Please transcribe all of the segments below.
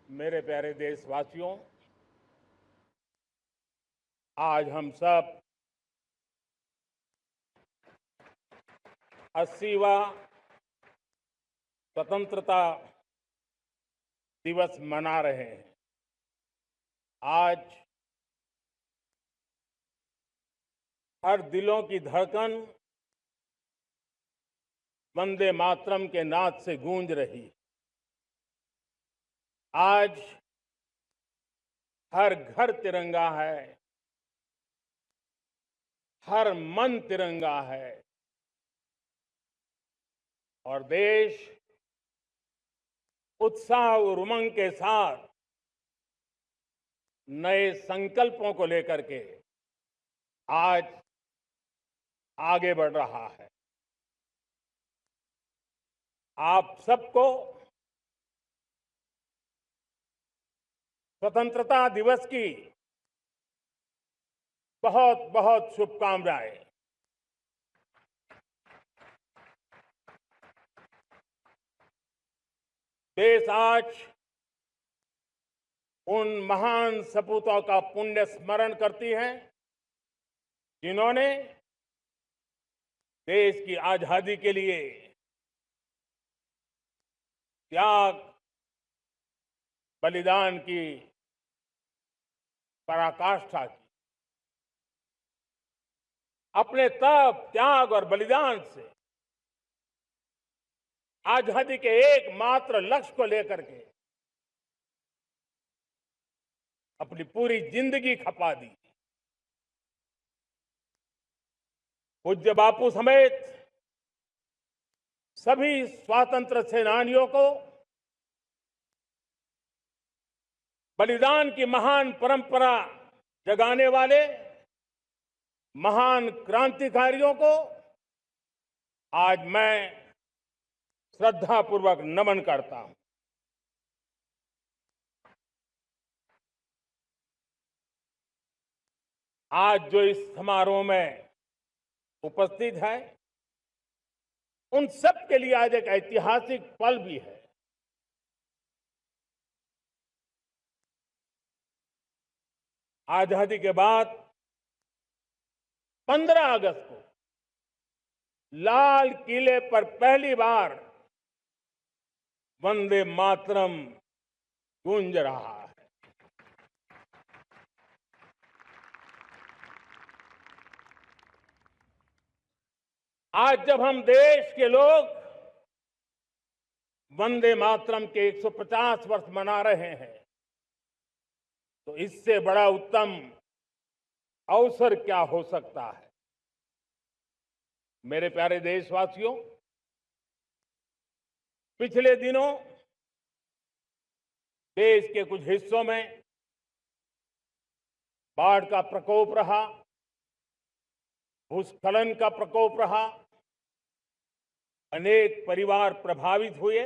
मेरे प्यारे देशवासियों, आज हम सब 80वां स्वतंत्रता दिवस मना रहे हैं। आज हर दिलों की धड़कन वंदे मातरम के नाद से गूंज रही है। आज हर घर तिरंगा है, हर मन तिरंगा है और देश उत्साह और उमंग के साथ नए संकल्पों को लेकर के आज आगे बढ़ रहा है। आप सबको स्वतंत्रता दिवस की बहुत बहुत शुभकामनाएं। देश आज उन महान सपूतों का पुण्य स्मरण करती है जिन्होंने देश की आजादी के लिए त्याग बलिदान की पराकाष्ठा की। अपने तप, त्याग और बलिदान से आजादी के एकमात्र लक्ष्य को लेकर के अपनी पूरी जिंदगी खपा दी। पूज्य बापू समेत सभी स्वातंत्र्य सेनानियों को बलिदान की महान परंपरा जगाने वाले महान क्रांतिकारियों को आज मैं श्रद्धापूर्वक नमन करता हूं। आज जो इस समारोह में उपस्थित है उन सब के लिए आज एक ऐतिहासिक पल भी है। आजादी के बाद 15 अगस्त को लाल किले पर पहली बार वंदे मातरम गूंज रहा है। आज जब हम देश के लोग वंदे मातरम के 150 वर्ष मना रहे हैं तो इससे बड़ा उत्तम अवसर क्या हो सकता है। मेरे प्यारे देशवासियों, पिछले दिनों देश के कुछ हिस्सों में बाढ़ का प्रकोप रहा, भूस्खलन का प्रकोप रहा, अनेक परिवार प्रभावित हुए।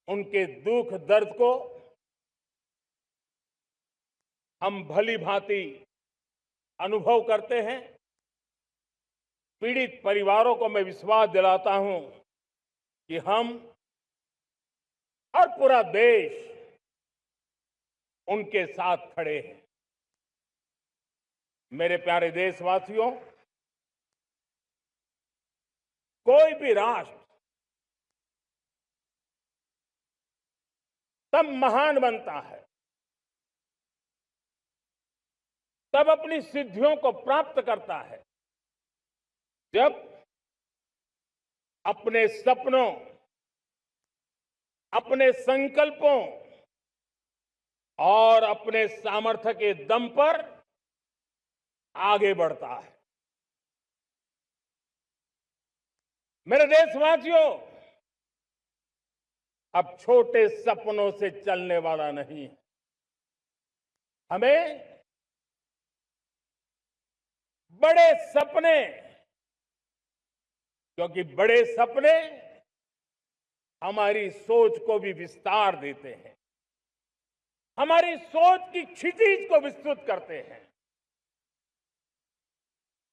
उनके दुख दर्द को हम भली भांति अनुभव करते हैं। पीड़ित परिवारों को मैं विश्वास दिलाता हूं कि हम और पूरा देश उनके साथ खड़े हैं। मेरे प्यारे देशवासियों, कोई भी राष्ट्र तब महान बनता है, तब अपनी सिद्धियों को प्राप्त करता है जब अपने सपनों, अपने संकल्पों और अपने सामर्थ्य के दम पर आगे बढ़ता है। मेरे देशवासियों, अब छोटे सपनों से चलने वाला नहीं। हमें बड़े सपने, क्योंकि बड़े सपने हमारी सोच को भी विस्तार देते हैं, हमारी सोच की क्षितिज को विस्तृत करते हैं।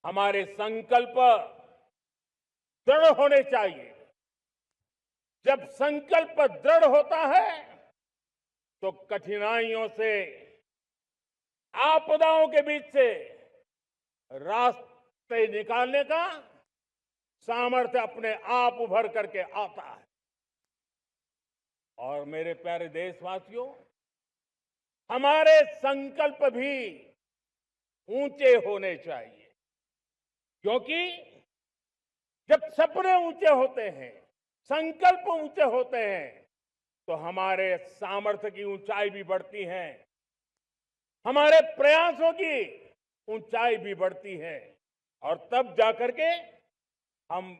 हमारे संकल्प दृढ़ होने चाहिए जब संकल्प दृढ़ होता है तो कठिनाइयों से, आपदाओं के बीच से रास्ते निकालने का सामर्थ्य अपने आप उभर करके आता है। और मेरे प्यारे देशवासियों, हमारे संकल्प भी ऊंचे होने चाहिए, क्योंकि जब सपने ऊंचे होते हैं, संकल्प ऊंचे होते हैं, तो हमारे सामर्थ्य की ऊंचाई भी बढ़ती है, हमारे प्रयासों की ऊंचाई भी बढ़ती है, और तब जाकर के हम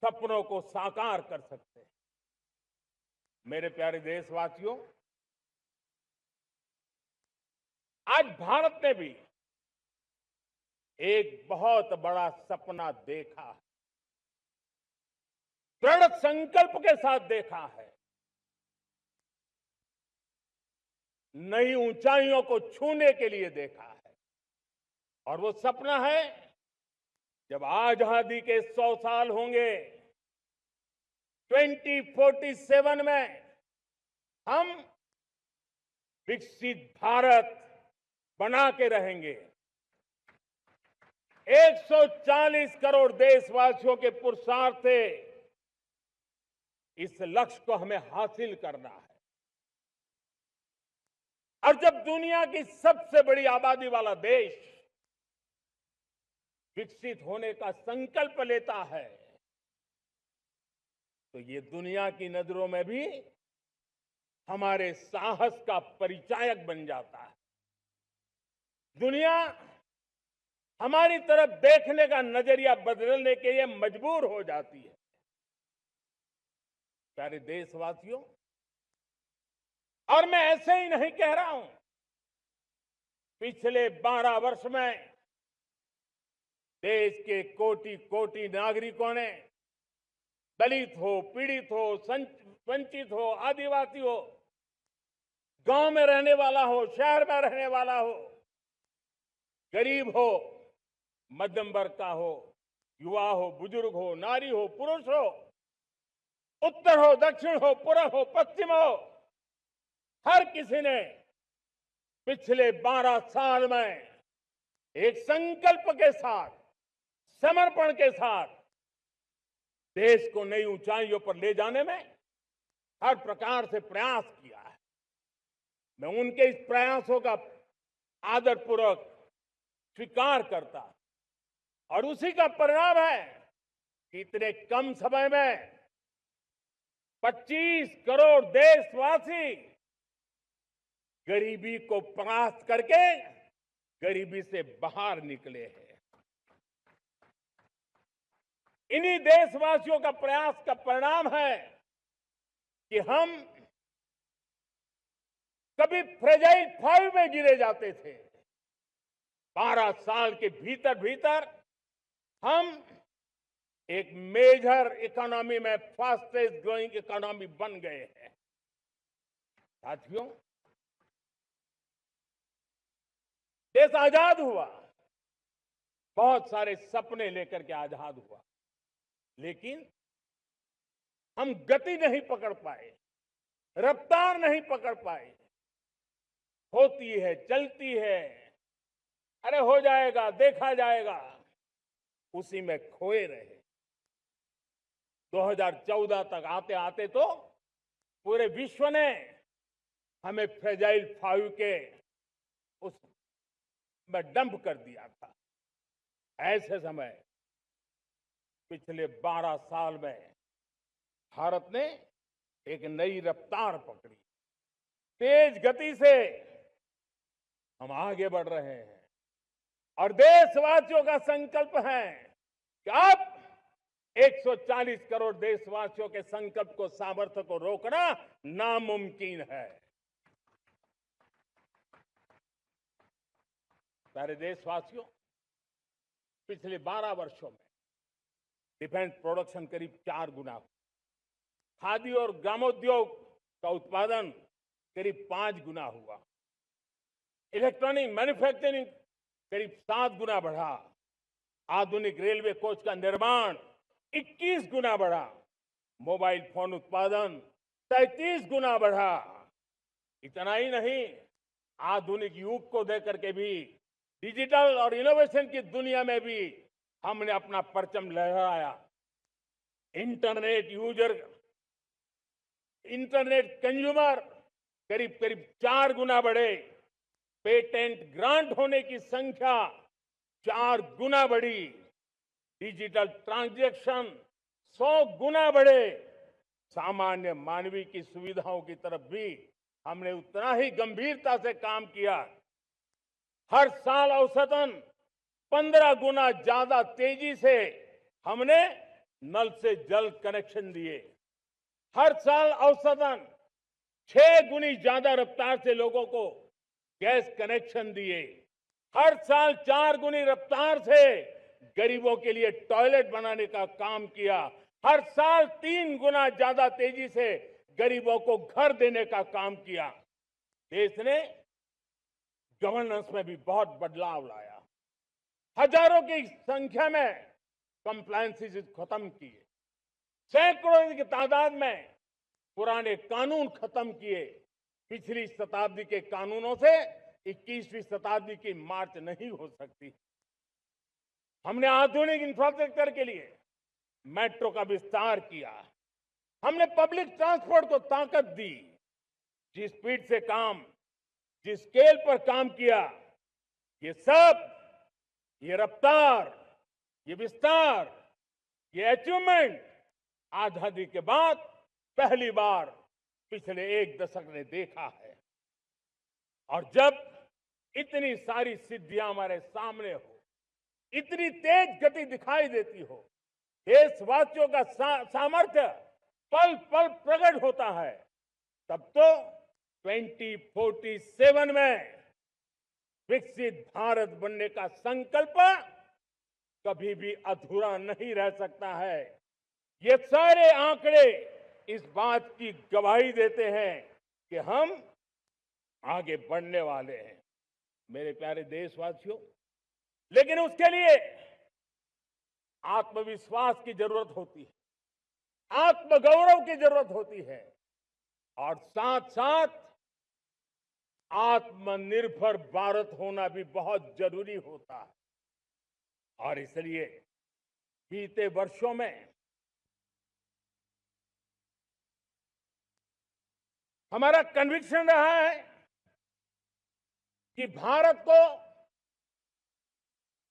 सपनों को साकार कर सकते हैं। मेरे प्यारे देशवासियों, आज भारत ने भी एक बहुत बड़ा सपना देखा है, दृढ़ संकल्प के साथ देखा है, नई ऊंचाइयों को छूने के लिए देखा है। और वो सपना है, जब आजादी के 100 साल होंगे, 2047 में हम विकसित भारत बना के रहेंगे। 140 करोड़ देशवासियों के पुरुषार्थ से इस लक्ष्य को हमें हासिल करना है। और जब दुनिया की सबसे बड़ी आबादी वाला देश विकसित होने का संकल्प लेता है, तो ये दुनिया की नजरों में भी हमारे साहस का परिचायक बन जाता है। दुनिया हमारी तरफ देखने का नजरिया बदलने के लिए मजबूर हो जाती है। प्यारे देशवासियों, और मैं ऐसे ही नहीं कह रहा हूं, पिछले 12 वर्ष में देश के कोटि कोटि नागरिकों ने, दलित हो, पीड़ित हो, वंचित हो, आदिवासी हो, गांव में रहने वाला हो, शहर में रहने वाला हो, गरीब हो, मध्यम वर्ग का हो, युवा हो, बुजुर्ग हो, नारी हो, पुरुष हो, उत्तर हो, दक्षिण हो, पूर्व हो, पश्चिम हो, हर किसी ने पिछले 12 साल में एक संकल्प के साथ, समर्पण के साथ देश को नई ऊंचाइयों पर ले जाने में हर प्रकार से प्रयास किया है। मैं उनके इस प्रयासों का आदरपूर्वक स्वीकार करता, और उसी का परिणाम है कि इतने कम समय में 25 करोड़ देशवासी गरीबी को परास्त करके गरीबी से बाहर निकले हैं। इन्हीं देशवासियों का प्रयास का परिणाम है कि हम कभी फ्रेजाइल 5 में गिरे जाते थे। 12 साल के भीतर भीतर हम एक मेजर इकोनॉमी में फास्टेस्ट ग्रोइंग इकोनॉमी बन गए हैं। साथियों, देश आजाद हुआ, बहुत सारे सपने लेकर के आजाद हुआ, लेकिन हम गति नहीं पकड़ पाए, रफ्तार नहीं पकड़ पाए। होती है, चलती है, अरे हो जाएगा, देखा जाएगा, उसी में खोए रहे। 2014 तक आते आते तो पूरे विश्व ने हमें फ्रेजाइल 5 के उस में डंप कर दिया था। ऐसे समय पिछले 12 साल में भारत ने एक नई रफ्तार पकड़ी, तेज गति से हम आगे बढ़ रहे हैं। और देशवासियों का संकल्प है कि अब 140 करोड़ देशवासियों के संकल्प को, सामर्थ्य को रोकना नामुमकिन है। प्यारे देशवासियों, पिछले 12 वर्षों में डिफेंस प्रोडक्शन करीब 4 गुना हुआ, खादी और ग्रामोद्योग का उत्पादन करीब 5 गुना हुआ, इलेक्ट्रॉनिक मैन्युफैक्चरिंग करीब 7 गुना बढ़ा, आधुनिक रेलवे कोच का निर्माण 21 गुना बढ़ा, मोबाइल फोन उत्पादन 33 गुना बढ़ा। इतना ही नहीं, आधुनिक युग को देकर के भी डिजिटल और इनोवेशन की दुनिया में भी हमने अपना परचम लहराया। इंटरनेट यूजर, इंटरनेट कंज्यूमर करीब करीब 4 गुना बढ़े। पेटेंट ग्रांट होने की संख्या 4 गुना बढ़ी। डिजिटल ट्रांजैक्शन 100 गुना बढ़े। सामान्य मानवीय की सुविधाओं की तरफ भी हमने उतना ही गंभीरता से काम किया। हर साल औसतन 15 गुना ज्यादा तेजी से हमने नल से जल कनेक्शन दिए। हर साल औसतन 6 गुनी ज्यादा रफ्तार से लोगों को गैस कनेक्शन दिए। हर साल 4 गुनी रफ्तार से गरीबों के लिए टॉयलेट बनाने का काम किया। हर साल 3 गुना ज्यादा तेजी से गरीबों को घर देने का काम किया। देश ने गवर्नेंस में भी बहुत बदलाव लाया। हजारों की संख्या में कंप्लायंसेस खत्म किए। सैकड़ों की तादाद में पुराने कानून खत्म किए। पिछली शताब्दी के कानूनों से 21वीं शताब्दी की मार्च नहीं हो सकती। हमने आधुनिक इंफ्रास्ट्रक्चर के लिए मेट्रो का विस्तार किया। हमने पब्लिक ट्रांसपोर्ट को ताकत दी। जिस स्पीड से काम, जिस स्केल पर काम किया, ये सब, ये रफ्तार, ये विस्तार, ये अचीवमेंट आजादी के बाद पहली बार पिछले 1 दशक ने देखा है। और जब इतनी सारी सिद्धियां हमारे सामने हो, इतनी तेज गति दिखाई देती हो, देशवासियों का सामर्थ्य पल पल प्रकट होता है, तब तो 2047 में विकसित भारत बनने का संकल्प कभी भी अधूरा नहीं रह सकता है। ये सारे आंकड़े इस बात की गवाही देते हैं कि हम आगे बढ़ने वाले हैं। मेरे प्यारे देशवासियों, लेकिन उसके लिए आत्मविश्वास की जरूरत होती है, आत्मगौरव की जरूरत होती है, और साथ साथ आत्मनिर्भर भारत होना भी बहुत जरूरी होता है। और इसलिए बीते वर्षों में हमारा कन्विक्शन रहा है कि भारत को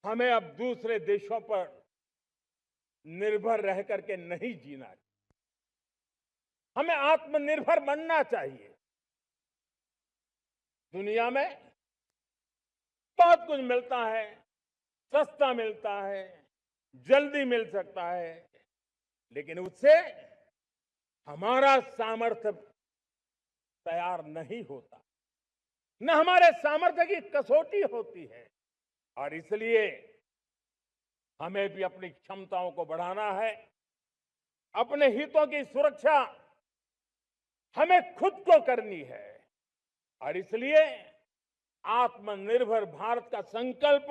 हमें अब दूसरे देशों पर निर्भर रह करके नहीं जीना चाहिए। हमें आत्मनिर्भर बनना चाहिए। दुनिया में बहुत कुछ मिलता है, सस्ता मिलता है, जल्दी मिल सकता है, लेकिन उससे हमारा सामर्थ्य तैयार नहीं होता, न हमारे सामर्थ्य की कसौटी होती है। और इसलिए हमें भी अपनी क्षमताओं को बढ़ाना है। अपने हितों की सुरक्षा हमें खुद को करनी है। और इसलिए आत्मनिर्भर भारत का संकल्प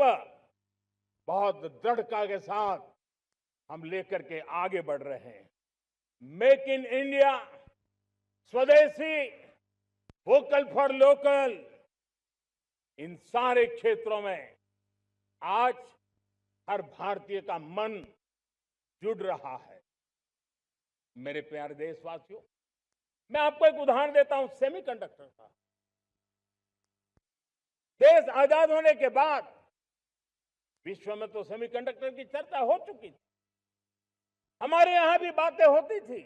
बहुत दृढ़ता के साथ हम लेकर के आगे बढ़ रहे हैं। मेक इन इंडिया, स्वदेशी, वोकल फॉर लोकल, इन सारे क्षेत्रों में आज हर भारतीय का मन जुड़ रहा है। मेरे प्यारे देशवासियों, मैं आपको एक उदाहरण देता हूं सेमीकंडक्टर का। देश आजाद होने के बाद विश्व में तो सेमीकंडक्टर की चर्चा हो चुकी थी, हमारे यहां भी बातें होती थी,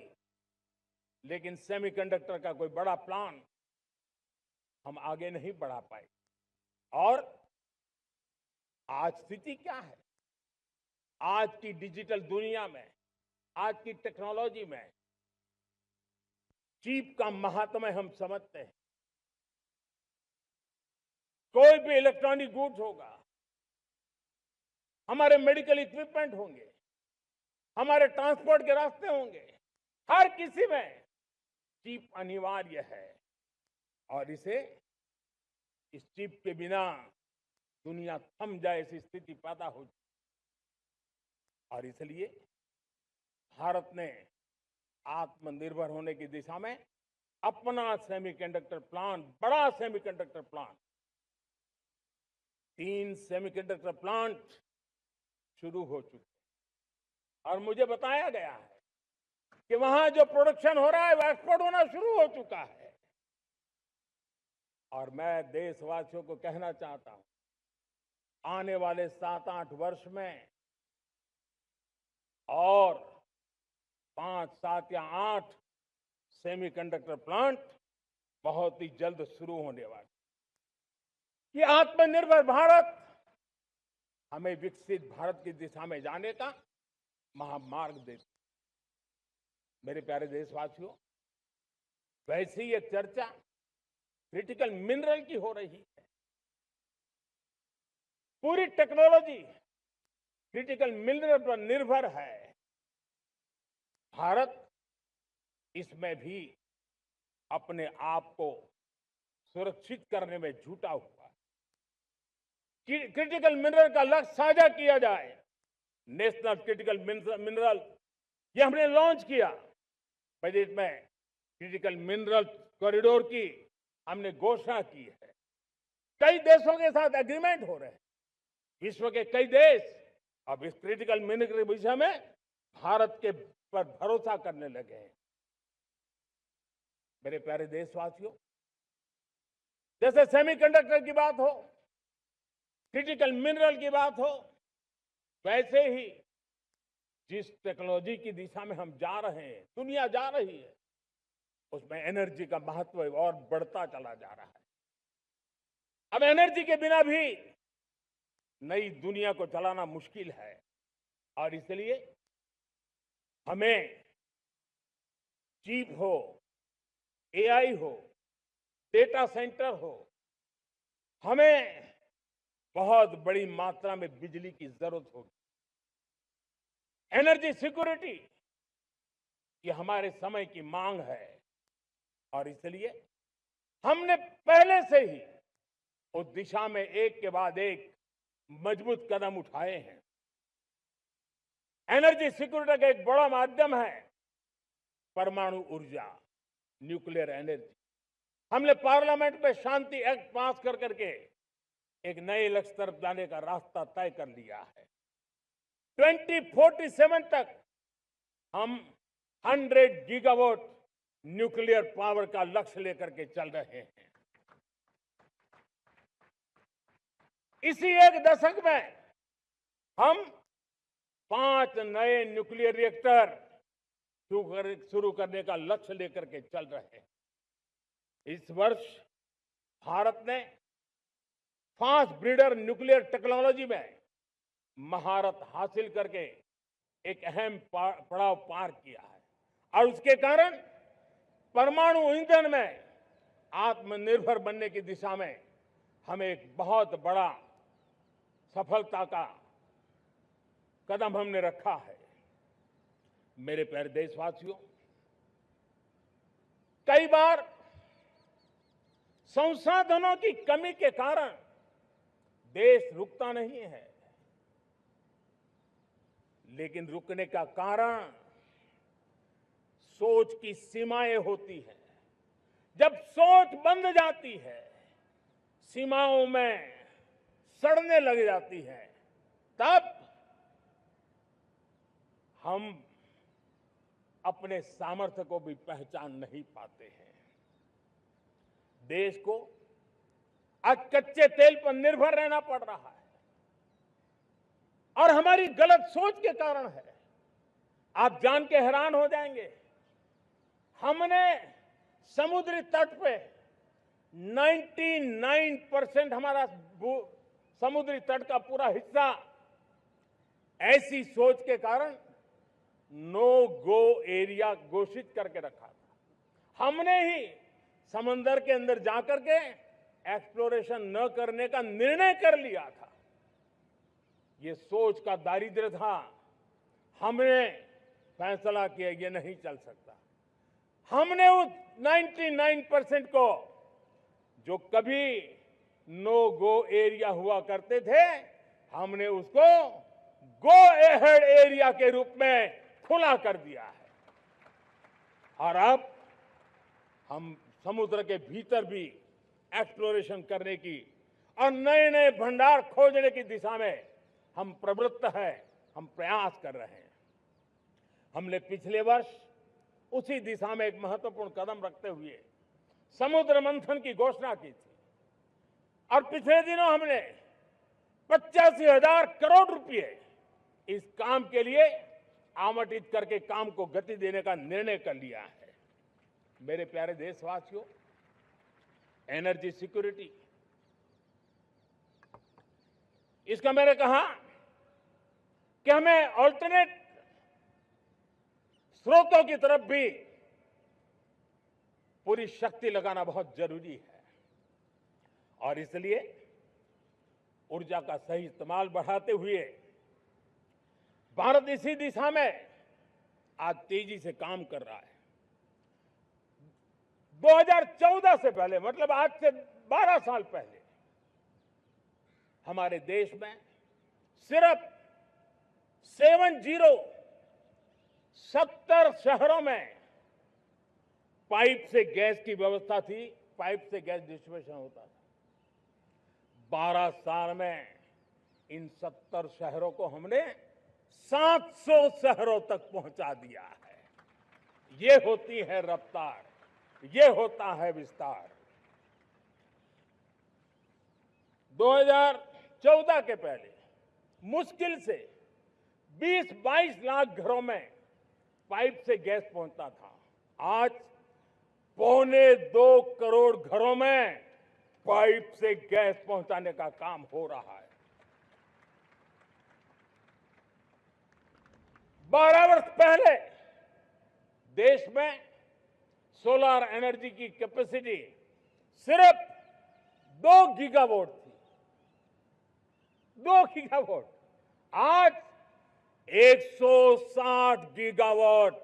लेकिन सेमीकंडक्टर का कोई बड़ा प्लान हम आगे नहीं बढ़ा पाए। और आज स्थिति क्या है? आज की डिजिटल दुनिया में, आज की टेक्नोलॉजी में चिप का महात्म्य हम समझते हैं। कोई भी इलेक्ट्रॉनिक गुड्स होगा, हमारे मेडिकल इक्विपमेंट होंगे, हमारे ट्रांसपोर्ट के रास्ते होंगे, हर किसी में चिप अनिवार्य है। और इस चिप के बिना दुनिया थम जाए ऐसी स्थिति पैदा हो जाए। और इसलिए भारत ने आत्मनिर्भर होने की दिशा में अपना सेमीकंडक्टर प्लांट, बड़ा सेमीकंडक्टर प्लांट, 3 सेमीकंडक्टर प्लांट शुरू हो चुके हैं। और मुझे बताया गया है कि वहां जो प्रोडक्शन हो रहा है वो एक्सपोर्ट होना शुरू हो चुका है। और मैं देशवासियों को कहना चाहता हूं, आने वाले 7-8 वर्ष में और 5, 7 या 8 सेमीकंडक्टर प्लांट बहुत ही जल्द शुरू होने वाले। ये आत्मनिर्भर भारत हमें विकसित भारत की दिशा में जाने का महामार्ग देती। मेरे प्यारे देशवासियों, वैसे ही एक चर्चा क्रिटिकल मिनरल की हो रही है। पूरी टेक्नोलॉजी क्रिटिकल मिनरल पर निर्भर है। भारत इसमें भी अपने आप को सुरक्षित करने में जुटा हुआ है। क्रिटिकल मिनरल का लक्ष्य साझा किया जाए। नेशनल क्रिटिकल मिनरल ये हमने लॉन्च किया। बजट में क्रिटिकल मिनरल कॉरिडोर की हमने घोषणा की है। कई देशों के साथ एग्रीमेंट हो रहे हैं। विश्व के कई देश अब इस क्रिटिकल मिनरल के विषय में भारत के पर भरोसा करने लगे हैं। मेरे प्यारे देशवासियों, जैसे सेमीकंडक्टर की बात हो, क्रिटिकल मिनरल की बात हो, वैसे ही जिस टेक्नोलॉजी की दिशा में हम जा रहे हैं, दुनिया जा रही है, उसमें एनर्जी का महत्व और बढ़ता चला जा रहा है। अब एनर्जी के बिना भी नई दुनिया को चलाना मुश्किल है। और इसलिए हमें चिप हो, एआई हो, डेटा सेंटर हो, हमें बहुत बड़ी मात्रा में बिजली की जरूरत होगी। एनर्जी सिक्योरिटी ये हमारे समय की मांग है। और इसलिए हमने पहले से ही उस दिशा में एक के बाद एक मजबूत कदम उठाए हैं। एनर्जी सिक्योरिटी का एक बड़ा माध्यम है परमाणु ऊर्जा, न्यूक्लियर एनर्जी। हमने पार्लियामेंट में शांति एक्ट पास कर करके एक नए लक्ष्य तरफ जाने का रास्ता तय कर लिया है। 2047 तक हम 100 गीगावाट न्यूक्लियर पावर का लक्ष्य लेकर के चल रहे हैं। इसी एक दशक में हम 5 नए न्यूक्लियर रिएक्टर शुरू करने का लक्ष्य लेकर के चल रहे हैं। इस वर्ष भारत ने फास्ट ब्रीडर न्यूक्लियर टेक्नोलॉजी में महारत हासिल करके एक अहम पड़ाव पार किया है। और उसके कारण परमाणु ईंधन में आत्मनिर्भर बनने की दिशा में हमें एक बहुत बड़ा सफलता का कदम हमने रखा है। मेरे प्यारे देशवासियों, कई बार संसाधनों की कमी के कारण देश रुकता नहीं है, लेकिन रुकने का कारण सोच की सीमाएं होती हैं। जब सोच बंद जाती है, सीमाओं में सड़ने लग जाती है, तब हम अपने सामर्थ्य को भी पहचान नहीं पाते हैं। देश को आज कच्चे तेल पर निर्भर रहना पड़ रहा है और हमारी गलत सोच के कारण है। आप जान के हैरान हो जाएंगे, हमने समुद्री तट पे 99% हमारा समुद्री तट का पूरा हिस्सा ऐसी सोच के कारण नो गो एरिया घोषित करके रखा था। हमने ही समंदर के अंदर जाकर के एक्सप्लोरेशन न करने का निर्णय कर लिया था। ये सोच का दारिद्र्य था। हमने फैसला किया ये नहीं चल सकता। हमने उस 99% को, जो कभी नो गो एरिया हुआ करते थे, हमने उसको गो एहेड एरिया के रूप में खुला कर दिया है। और अब हम समुद्र के भीतर भी एक्सप्लोरेशन करने की और नए नए भंडार खोजने की दिशा में हम प्रवृत्त हैं, हम प्रयास कर रहे हैं। हमने पिछले वर्ष उसी दिशा में एक महत्वपूर्ण कदम रखते हुए समुद्र मंथन की घोषणा की थी और पिछले दिनों हमने 85,000 करोड़ रुपए इस काम के लिए आवंटित करके काम को गति देने का निर्णय कर लिया है। मेरे प्यारे देशवासियों, एनर्जी सिक्योरिटी, इसका मैंने कहा कि हमें ऑल्टरनेट स्रोतों की तरफ भी पूरी शक्ति लगाना बहुत जरूरी है और इसलिए ऊर्जा का सही इस्तेमाल बढ़ाते हुए भारत इसी दिशा में आज तेजी से काम कर रहा है। 2014 से पहले, मतलब आज से 12 साल पहले, हमारे देश में सिर्फ 70 शहरों में पाइप से गैस की व्यवस्था थी, पाइप से गैस डिस्ट्रीब्यूशन होता था। 12 साल में इन 70 शहरों को हमने 700 शहरों तक पहुंचा दिया है। ये होती है रफ्तार, ये होता है विस्तार। 2014 के पहले मुश्किल से 20-22 लाख घरों में पाइप से गैस पहुंचता था। आज 1.25 करोड़ घरों में पाइप से गैस पहुंचाने का काम हो रहा है। 12 वर्ष पहले देश में सोलर एनर्जी की कैपेसिटी सिर्फ 2 गीगावाट थी। 2 गीगावाट, आज 160 गीगावाट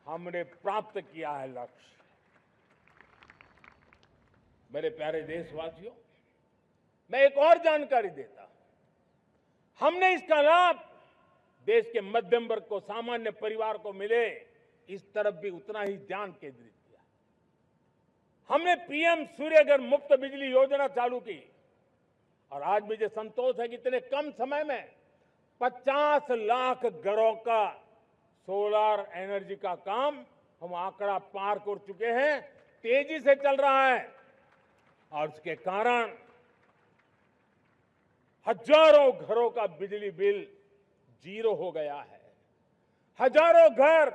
हमने प्राप्त किया है लक्ष्य। मेरे प्यारे देशवासियों, मैं एक और जानकारी देता हूं। हमने इसका लाभ देश के मध्यम वर्ग को, सामान्य परिवार को मिले, इस तरफ भी उतना ही ध्यान केंद्रित किया। हमने पीएम सूर्यघर मुफ्त बिजली योजना चालू की और आज मुझे संतोष है कि इतने कम समय में 50 लाख घरों का सोलर एनर्जी का काम हम आंकड़ा पार कर चुके हैं। तेजी से चल रहा है और इसके कारण हजारों घरों का बिजली बिल 0 हो गया है। हजारों घर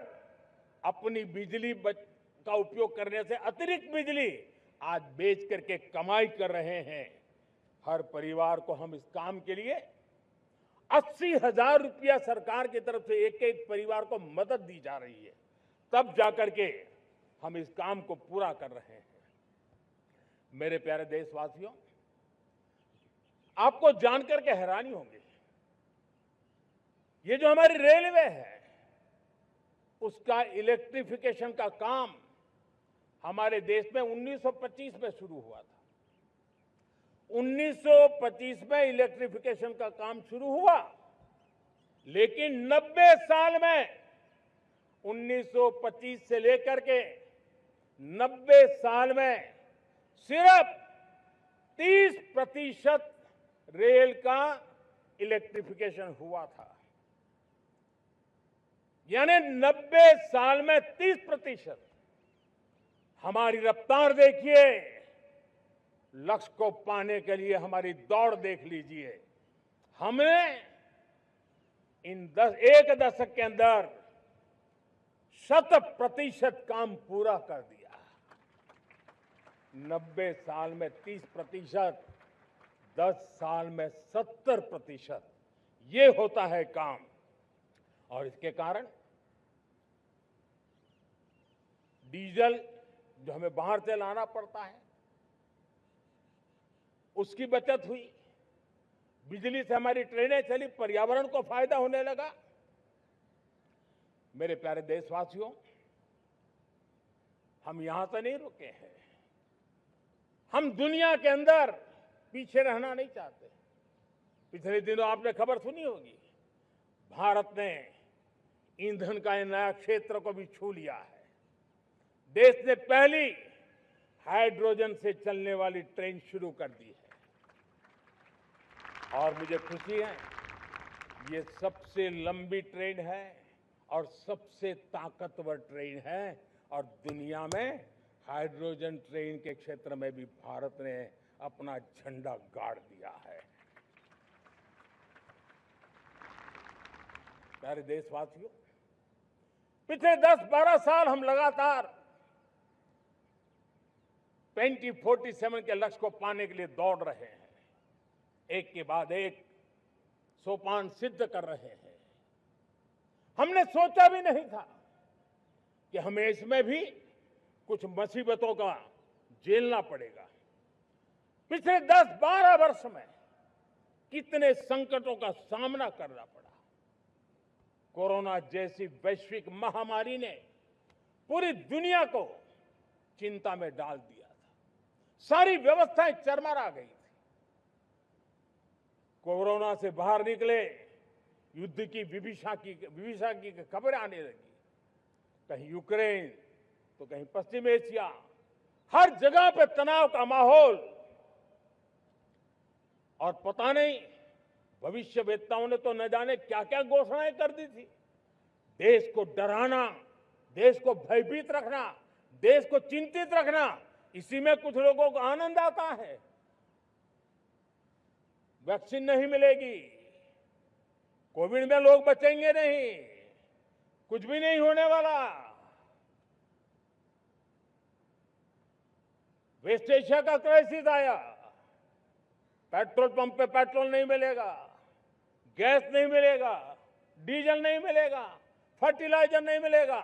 अपनी बिजली का उपयोग करने से अतिरिक्त बिजली आज बेच करके कमाई कर रहे हैं। हर परिवार को हम इस काम के लिए 80,000 रुपया सरकार की तरफ से एक एक परिवार को मदद दी जा रही है, तब जाकर के हम इस काम को पूरा कर रहे हैं। मेरे प्यारे देशवासियों, आपको जानकर के हैरानी होगी, ये जो हमारी रेलवे है उसका इलेक्ट्रिफिकेशन का काम हमारे देश में 1925 में शुरू हुआ था। 1925 में इलेक्ट्रिफिकेशन का काम शुरू हुआ, लेकिन 90 साल में 1925 से लेकर के 90 साल में सिर्फ 30% रेल का इलेक्ट्रिफिकेशन हुआ था। यानी 90 साल में 30%। हमारी रफ्तार देखिए, लक्ष्य को पाने के लिए हमारी दौड़ देख लीजिए। हमने एक दशक के अंदर 100% काम पूरा कर दिया। 90 साल में 30%, 10 साल में 70%, ये होता है काम। और इसके कारण डीजल जो हमें बाहर से लाना पड़ता है उसकी बचत हुई, बिजली से हमारी ट्रेनें चली, पर्यावरण को फायदा होने लगा। मेरे प्यारे देशवासियों, हम यहां से नहीं रुके हैं, हम दुनिया के अंदर पीछे रहना नहीं चाहते। पिछले दिनों आपने खबर सुनी होगी, भारत ने ईंधन का नया क्षेत्र को भी छू लिया है। देश ने पहली हाइड्रोजन से चलने वाली ट्रेन शुरू कर दी है और मुझे खुशी है, ये सबसे लंबी ट्रेन है और सबसे ताकतवर ट्रेन है और दुनिया में हाइड्रोजन ट्रेन के क्षेत्र में भी भारत ने अपना झंडा गाड़ दिया है। प्यारे देशवासियों, पिछले 10-12 साल हम लगातार 2047 के लक्ष्य को पाने के लिए दौड़ रहे हैं, एक के बाद एक सोपान सिद्ध कर रहे हैं। हमने सोचा भी नहीं था कि हमें इसमें भी कुछ मुसीबतों का झेलना पड़ेगा। पिछले 10-12 वर्ष में कितने संकटों का सामना करना पड़ा। कोरोना जैसी वैश्विक महामारी ने पूरी दुनिया को चिंता में डाल दिया था, सारी व्यवस्थाएं चरमरा गई थी। कोरोना से बाहर निकले, युद्ध की विभीषा की खबरें आने लगी, कहीं यूक्रेन तो कहीं पश्चिम एशिया, हर जगह पे तनाव का माहौल। और पता नहीं भविष्यवेत्ताओं ने तो न जाने क्या क्या घोषणाएं कर दी थी। देश को डराना, देश को भयभीत रखना, देश को चिंतित रखना, इसी में कुछ लोगों को आनंद आता है। वैक्सीन नहीं मिलेगी, कोविड में लोग बचेंगे नहीं, कुछ भी नहीं होने वाला। वेस्ट एशिया का क्राइसिस आया, पेट्रोल पंप पे पेट्रोल नहीं मिलेगा, गैस नहीं मिलेगा, डीजल नहीं मिलेगा, फर्टिलाइजर नहीं मिलेगा।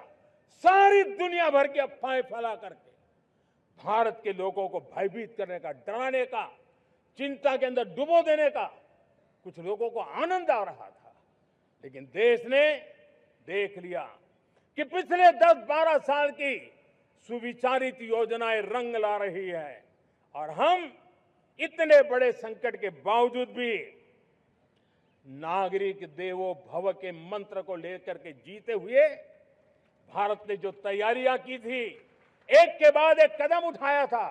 सारी दुनिया भर की अफवाहें फैला करके भारत के लोगों को भयभीत करने का, डराने का, चिंता के अंदर डुबो देने का कुछ लोगों को आनंद आ रहा था। लेकिन देश ने देख लिया कि पिछले 10-12 साल की सुविचारित योजनाएं रंग ला रही है और हम इतने बड़े संकट के बावजूद भी नागरिक देवो भव के मंत्र को लेकर के जीते हुए भारत ने जो तैयारियां की थी, एक के बाद एक कदम उठाया था।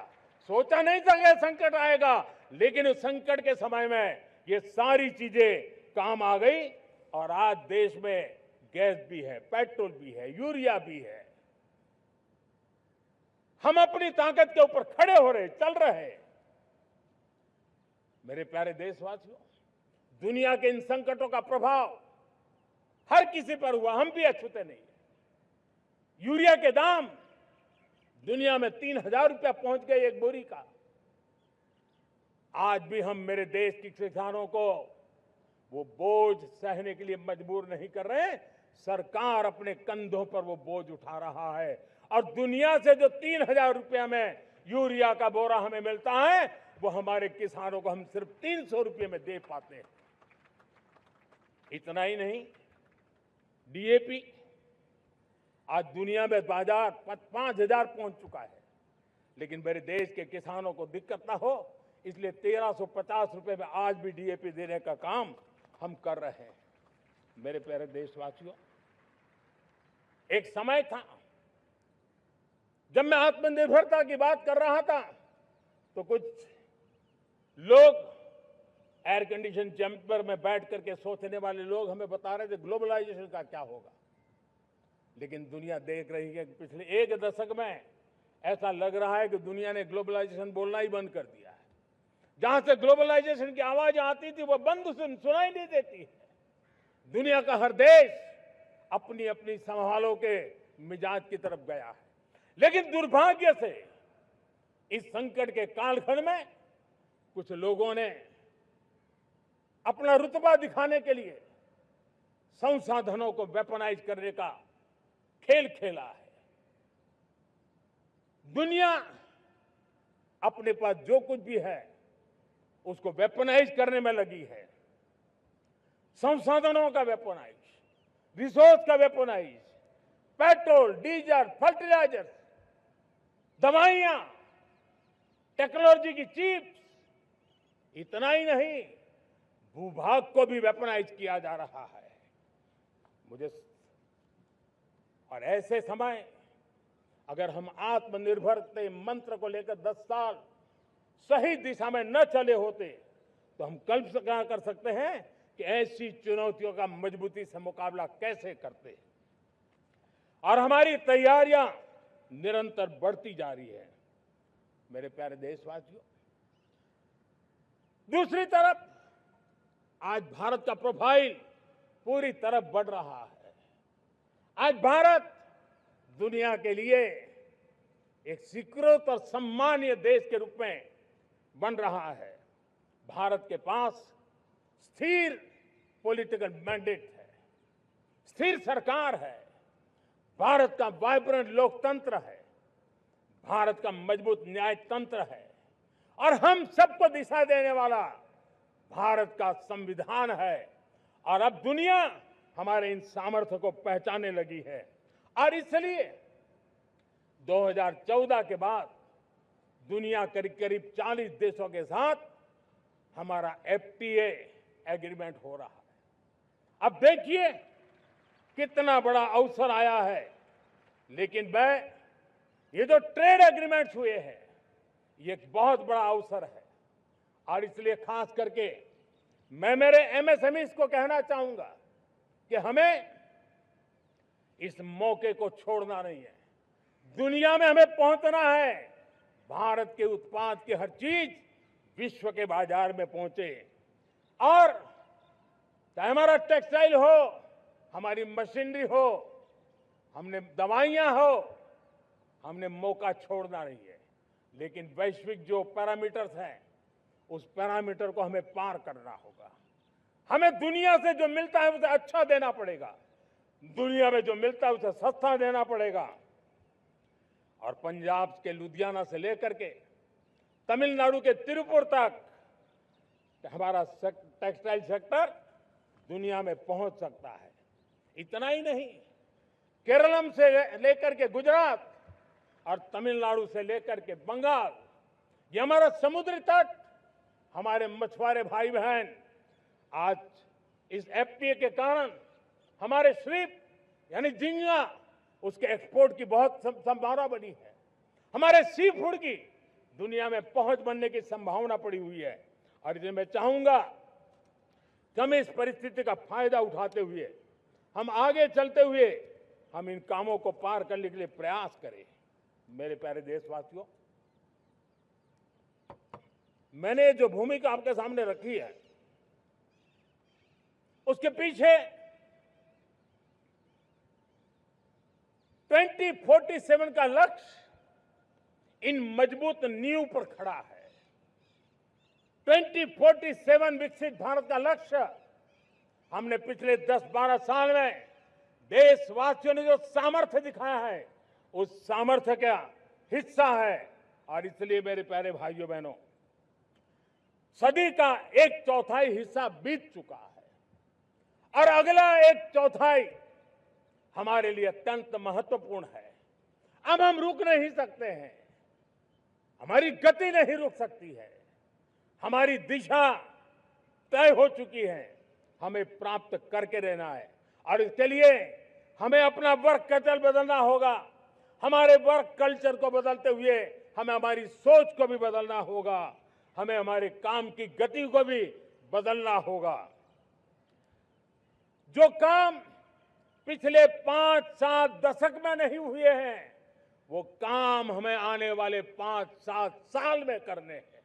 सोचा नहीं था कि संकट आएगा, लेकिन उस संकट के समय में ये सारी चीजें काम आ गई और आज देश में गैस भी है, पेट्रोल भी है, यूरिया भी है। हम अपनी ताकत के ऊपर खड़े हो रहे, चल रहे। मेरे प्यारे देशवासियों, दुनिया के इन संकटों का प्रभाव हर किसी पर हुआ, हम भी अछूते नहीं। यूरिया के दाम दुनिया में 3,000 रुपया पहुंच गए एक बोरी का। आज भी हम मेरे देश के किसानों को वो बोझ सहने के लिए मजबूर नहीं कर रहे। सरकार अपने कंधों पर वो बोझ उठा रहा है और दुनिया से जो 3,000 रुपया में यूरिया का बोरा हमें मिलता है, वो हमारे किसानों को हम सिर्फ 300 रुपये में दे पाते हैं। इतना ही नहीं, डीएपी आज दुनिया में बाजार 5,000 पहुंच चुका है, लेकिन मेरे देश के किसानों को दिक्कत ना हो, इसलिए 1,350 रुपये में आज भी डीएपी देने का काम हम कर रहे हैं। मेरे प्यारे देशवासियों, एक समय था जब मैं आत्मनिर्भरता की बात कर रहा था तो कुछ लोग एयर कंडीशन चैम्बर में बैठ करके सोचने वाले लोग हमें बता रहे थे ग्लोबलाइजेशन का क्या होगा। लेकिन दुनिया देख रही है कि पिछले एक दशक में ऐसा लग रहा है कि दुनिया ने ग्लोबलाइजेशन बोलना ही बंद कर दिया है। जहां से ग्लोबलाइजेशन की आवाज आती थी वो बंद सुनाई नहीं देती है। दुनिया का हर देश अपनी अपनी संभालों के मिजाज की तरफ गया है। लेकिन दुर्भाग्य से इस संकट के कालखंड में कुछ लोगों ने अपना रुतबा दिखाने के लिए संसाधनों को वेपनाइज करने का खेल खेला है। दुनिया अपने पास जो कुछ भी है उसको वेपनाइज करने में लगी है। संसाधनों का वेपनाइज, रिसोर्स का वेपनाइज, पेट्रोल, डीजल, फर्टिलाइजर, दवाइयां, टेक्नोलॉजी की चिप्स, इतना ही नहीं, भूभाग को भी वेपनाइज किया जा रहा है। और ऐसे समय अगर हम आत्मनिर्भरता मंत्र को लेकर 10 साल सही दिशा में न चले होते तो हम कल्पना कर सकते हैं कि ऐसी चुनौतियों का मजबूती से मुकाबला कैसे करते। और हमारी तैयारियां निरंतर बढ़ती जा रही है मेरे प्यारे देशवासियों। दूसरी तरफ आज भारत का प्रोफाइल पूरी तरफ बढ़ रहा है। आज भारत दुनिया के लिए एक स्वीकृत और सम्मानीय देश के रूप में बन रहा है। भारत के पास स्थिर पॉलिटिकल मैंडेट है, स्थिर सरकार है, भारत का वाइब्रेंट लोकतंत्र है, भारत का मजबूत न्याय तंत्र है और हम सबको दिशा देने वाला भारत का संविधान है। और अब दुनिया हमारे इन सामर्थ्य को पहचानने लगी है और इसलिए 2014 के बाद दुनिया करीब करीब 40 देशों के साथ हमारा FTA एग्रीमेंट हो रहा है। अब देखिए कितना बड़ा अवसर आया है। लेकिन ये जो ट्रेड एग्रीमेंट्स हुए हैं ये एक बहुत बड़ा अवसर है और इसलिए खास करके मैं मेरे MSMEs को कहना चाहूंगा कि हमें इस मौके को छोड़ना नहीं है। दुनिया में हमें पहुंचना है। भारत के उत्पाद की हर चीज विश्व के बाजार में पहुंचे और चाहे हमारा टेक्सटाइल हो, हमारी मशीनरी हो, हमने दवाइयां हो, हमने मौका छोड़ना नहीं है। लेकिन वैश्विक जो पैरामीटर्स हैं उस पैरामीटर को हमें पार करना होगा। हमें दुनिया से जो मिलता है उसे अच्छा देना पड़ेगा, दुनिया में जो मिलता है उसे सस्ता देना पड़ेगा। और पंजाब के लुधियाना से लेकर के तमिलनाडु के तिरुपुर तक हमारा टेक्सटाइल सेक्टर दुनिया में पहुंच सकता है। इतना ही नहीं, केरलम से लेकर के गुजरात और तमिलनाडु से लेकर के बंगाल, ये हमारा समुद्री तट, हमारे मछुआरे भाई बहन आज इस FTA के कारण हमारे श्रिप यानी झींगा उसके एक्सपोर्ट की बहुत संभावना बनी है। हमारे सी फूड की दुनिया में पहुंच बनने की संभावना पड़ी हुई है। और इसलिए मैं चाहूंगा कि हम इस परिस्थिति का फायदा उठाते हुए, हम आगे चलते हुए हम इन कामों को पार करने के लिए प्रयास करें। मेरे प्यारे देशवासियों, मैंने जो भूमिका आपके सामने रखी है उसके पीछे 2047 का लक्ष्य इन मजबूत नींव पर खड़ा है। 2047 विकसित भारत का लक्ष्य हमने पिछले 10-12 साल में देशवासियों ने जो सामर्थ्य दिखाया है उस सामर्थ्य का हिस्सा है। और इसलिए मेरे प्यारे भाइयों बहनों, सदी का 1/4 हिस्सा बीत चुका है और अगला 1/4 हमारे लिए अत्यंत महत्वपूर्ण है। अब हम रुक नहीं सकते हैं, हमारी गति नहीं रुक सकती है, हमारी दिशा तय हो चुकी है, हमें प्राप्त करके रहना है। और इसके लिए हमें अपना वर्क कल्चर बदलना होगा। हमारे वर्क कल्चर को बदलते हुए हमें हमारी सोच को भी बदलना होगा, हमें हमारे काम की गति को भी बदलना होगा। जो काम पिछले 5-7 दशक में नहीं हुए हैं वो काम हमें आने वाले 5-7 साल में करने हैं।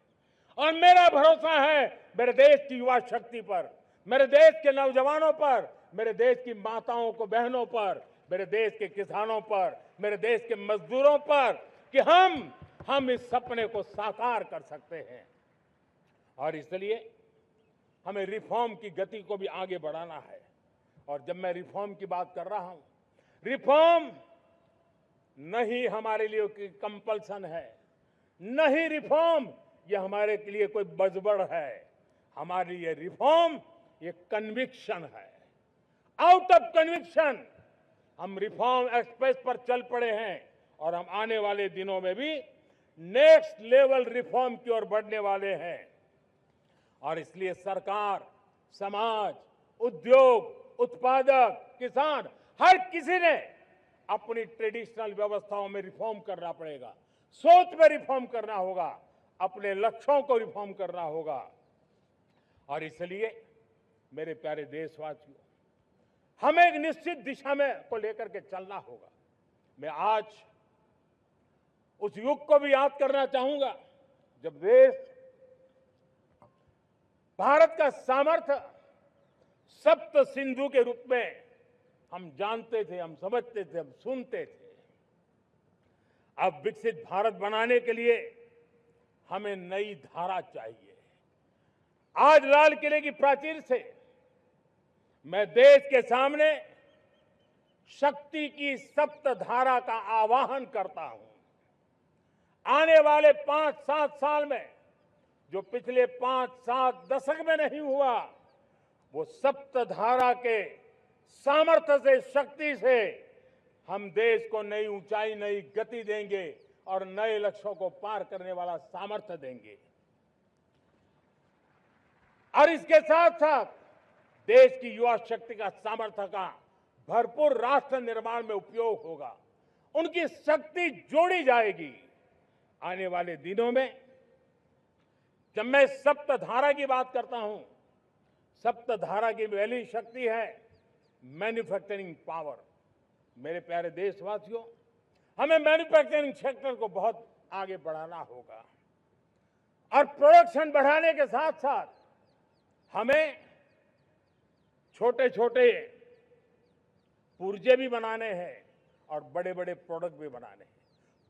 और मेरा भरोसा है मेरे देश की युवा शक्ति पर, मेरे देश के नौजवानों पर, मेरे देश की माताओं को बहनों पर, मेरे देश के किसानों पर, मेरे देश के मजदूरों पर कि हम इस सपने को साकार कर सकते हैं। और इसलिए हमें रिफॉर्म की गति को भी आगे बढ़ाना है। और जब मैं रिफॉर्म की बात कर रहा हूं, रिफॉर्म नहीं हमारे लिए कोई कंपल्सन है, नहीं रिफॉर्म ये हमारे के लिए कोई बजबड़ है। हमारे लिए रिफॉर्म ये कन्विक्शन है। आउट ऑफ कन्विक्शन हम रिफॉर्म एक्सप्रेस पर चल पड़े हैं और हम आने वाले दिनों में भी नेक्स्ट लेवल रिफॉर्म की ओर बढ़ने वाले हैं। और इसलिए सरकार, समाज, उद्योग, उत्पादक, किसान, हर किसी ने अपनी ट्रेडिशनल व्यवस्थाओं में रिफॉर्म करना पड़ेगा, सोच में रिफॉर्म करना होगा, अपने लक्ष्यों को रिफॉर्म करना होगा। और इसलिए मेरे प्यारे देशवासियों, हमें एक निश्चित दिशा में को लेकर के चलना होगा। मैं आज उस युग को भी याद करना चाहूंगा जब देश भारत का सामर्थ्य सप्त सिंधु के रूप में हम जानते थे, हम समझते थे, हम सुनते थे। अब विकसित भारत बनाने के लिए हमें नई धारा चाहिए। आज लाल किले की प्राचीर से मैं देश के सामने शक्ति की सप्त धारा का आह्वान करता हूं। आने वाले 5-7 साल में जो पिछले 5-7 दशक में नहीं हुआ, वो सप्त धारा के सामर्थ्य से, शक्ति से हम देश को नई ऊंचाई, नई गति देंगे और नए लक्ष्यों को पार करने वाला सामर्थ्य देंगे। और इसके साथ साथ देश की युवा शक्ति का सामर्थ्य का भरपूर राष्ट्र निर्माण में उपयोग होगा, उनकी शक्ति जोड़ी जाएगी। आने वाले दिनों में जब मैं सप्तधारा की बात करता हूं, सप्तधारा की पहली शक्ति है मैन्युफैक्चरिंग पावर। मेरे प्यारे देशवासियों, हमें मैन्युफैक्चरिंग सेक्टर को बहुत आगे बढ़ाना होगा और प्रोडक्शन बढ़ाने के साथ साथ हमें छोटे छोटे पुर्जे भी बनाने हैं और बड़े बड़े प्रोडक्ट भी बनाने हैं।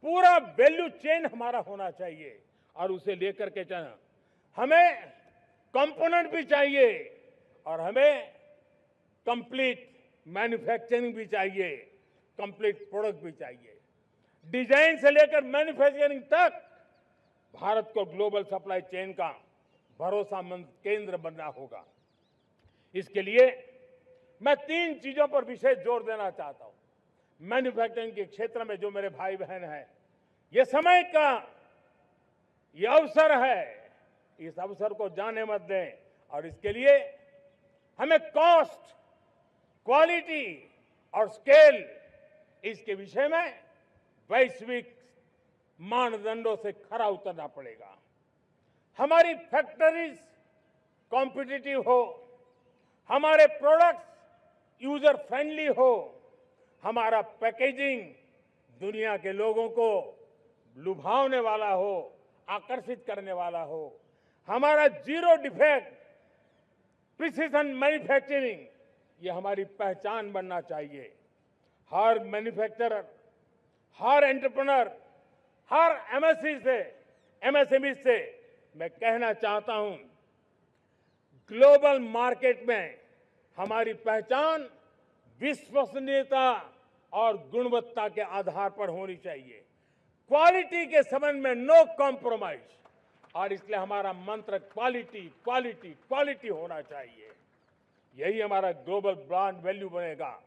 पूरा वैल्यू चेन हमारा होना चाहिए और उसे लेकर के चलना। हमें कंपोनेंट भी चाहिए और हमें कंप्लीट मैन्युफैक्चरिंग भी चाहिए, कंप्लीट प्रोडक्ट भी चाहिए। डिजाइन से लेकर मैन्युफैक्चरिंग तक भारत को ग्लोबल सप्लाई चेन का भरोसामंद केंद्र बनना होगा। इसके लिए मैं 3 चीजों पर विशेष जोर देना चाहता हूं। मैन्युफैक्चरिंग के क्षेत्र में जो मेरे भाई बहन हैं, ये समय का ये अवसर है, इस अवसर को जाने मत दें। और इसके लिए हमें कॉस्ट, क्वालिटी और स्केल, इसके विषय में वैश्विक मानदंडों से खरा उतरना पड़ेगा। हमारी फैक्ट्रीज कॉम्पिटिटिव हो, हमारे प्रोडक्ट्स यूजर फ्रेंडली हो, हमारा पैकेजिंग दुनिया के लोगों को लुभावने वाला हो, आकर्षित करने वाला हो, हमारा जीरो डिफेक्ट प्रिसिजन मैन्युफैक्चरिंग, ये हमारी पहचान बनना चाहिए। हर मैन्युफैक्चरर, हर एंटरप्रेन्योर, हर एमएसएमई से मैं कहना चाहता हूं, ग्लोबल मार्केट में हमारी पहचान विश्वसनीयता और गुणवत्ता के आधार पर होनी चाहिए। क्वालिटी के संबंध में नो कॉम्प्रोमाइज, और इसलिए हमारा मंत्र क्वालिटी, क्वालिटी, क्वालिटी होना चाहिए। यही हमारा ग्लोबल ब्रांड वैल्यू बनेगा।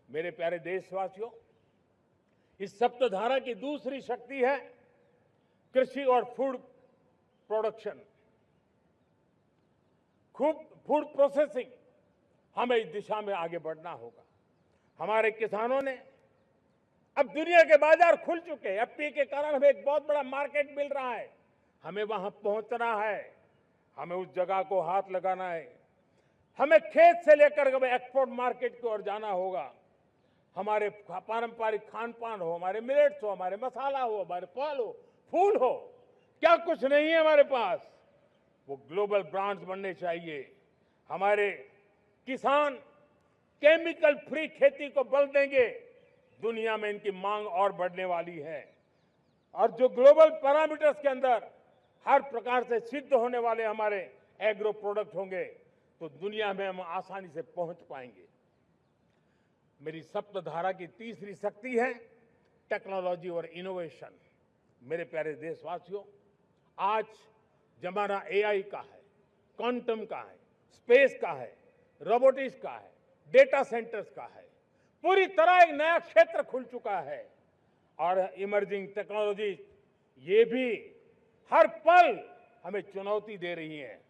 मेरे प्यारे देशवासियों, इस सप्तधारा की दूसरी शक्ति है कृषि और फूड प्रोडक्शन, फूड प्रोसेसिंग। हमें इस दिशा में आगे बढ़ना होगा। हमारे किसानों ने, अब दुनिया के बाजार खुल चुके हैं, एफपीए के कारण हमें एक बहुत बड़ा मार्केट मिल रहा है। हमें वहां पहुंचना है, हमें उस जगह को हाथ लगाना है। हमें खेत से लेकर एक्सपोर्ट मार्केट की ओर जाना होगा। हमारे पारंपरिक खान पान हो, हमारे मिलेट्स हो, हमारे मसाला हो, हमारे फल हो, फूल हो, क्या कुछ नहीं है हमारे पास, वो ग्लोबल ब्रांड्स बनने चाहिए। हमारे किसान केमिकल फ्री खेती को बल देंगे, दुनिया में इनकी मांग और बढ़ने वाली है। और जो ग्लोबल पैरामीटर्स के अंदर हर प्रकार से सिद्ध होने वाले हमारे एग्रो प्रोडक्ट होंगे, तो दुनिया में हम आसानी से पहुंच पाएंगे। मेरी सप्तधारा की तीसरी शक्ति है टेक्नोलॉजी और इनोवेशन। मेरे प्यारे देशवासियों, आज जमाना एआई का है, क्वांटम का है, स्पेस का है, रोबोटिक्स का है, डेटा सेंटर्स का है। पूरी तरह एक नया क्षेत्र खुल चुका है और इमर्जिंग टेक्नोलॉजी ये भी हर पल हमें चुनौती दे रही है।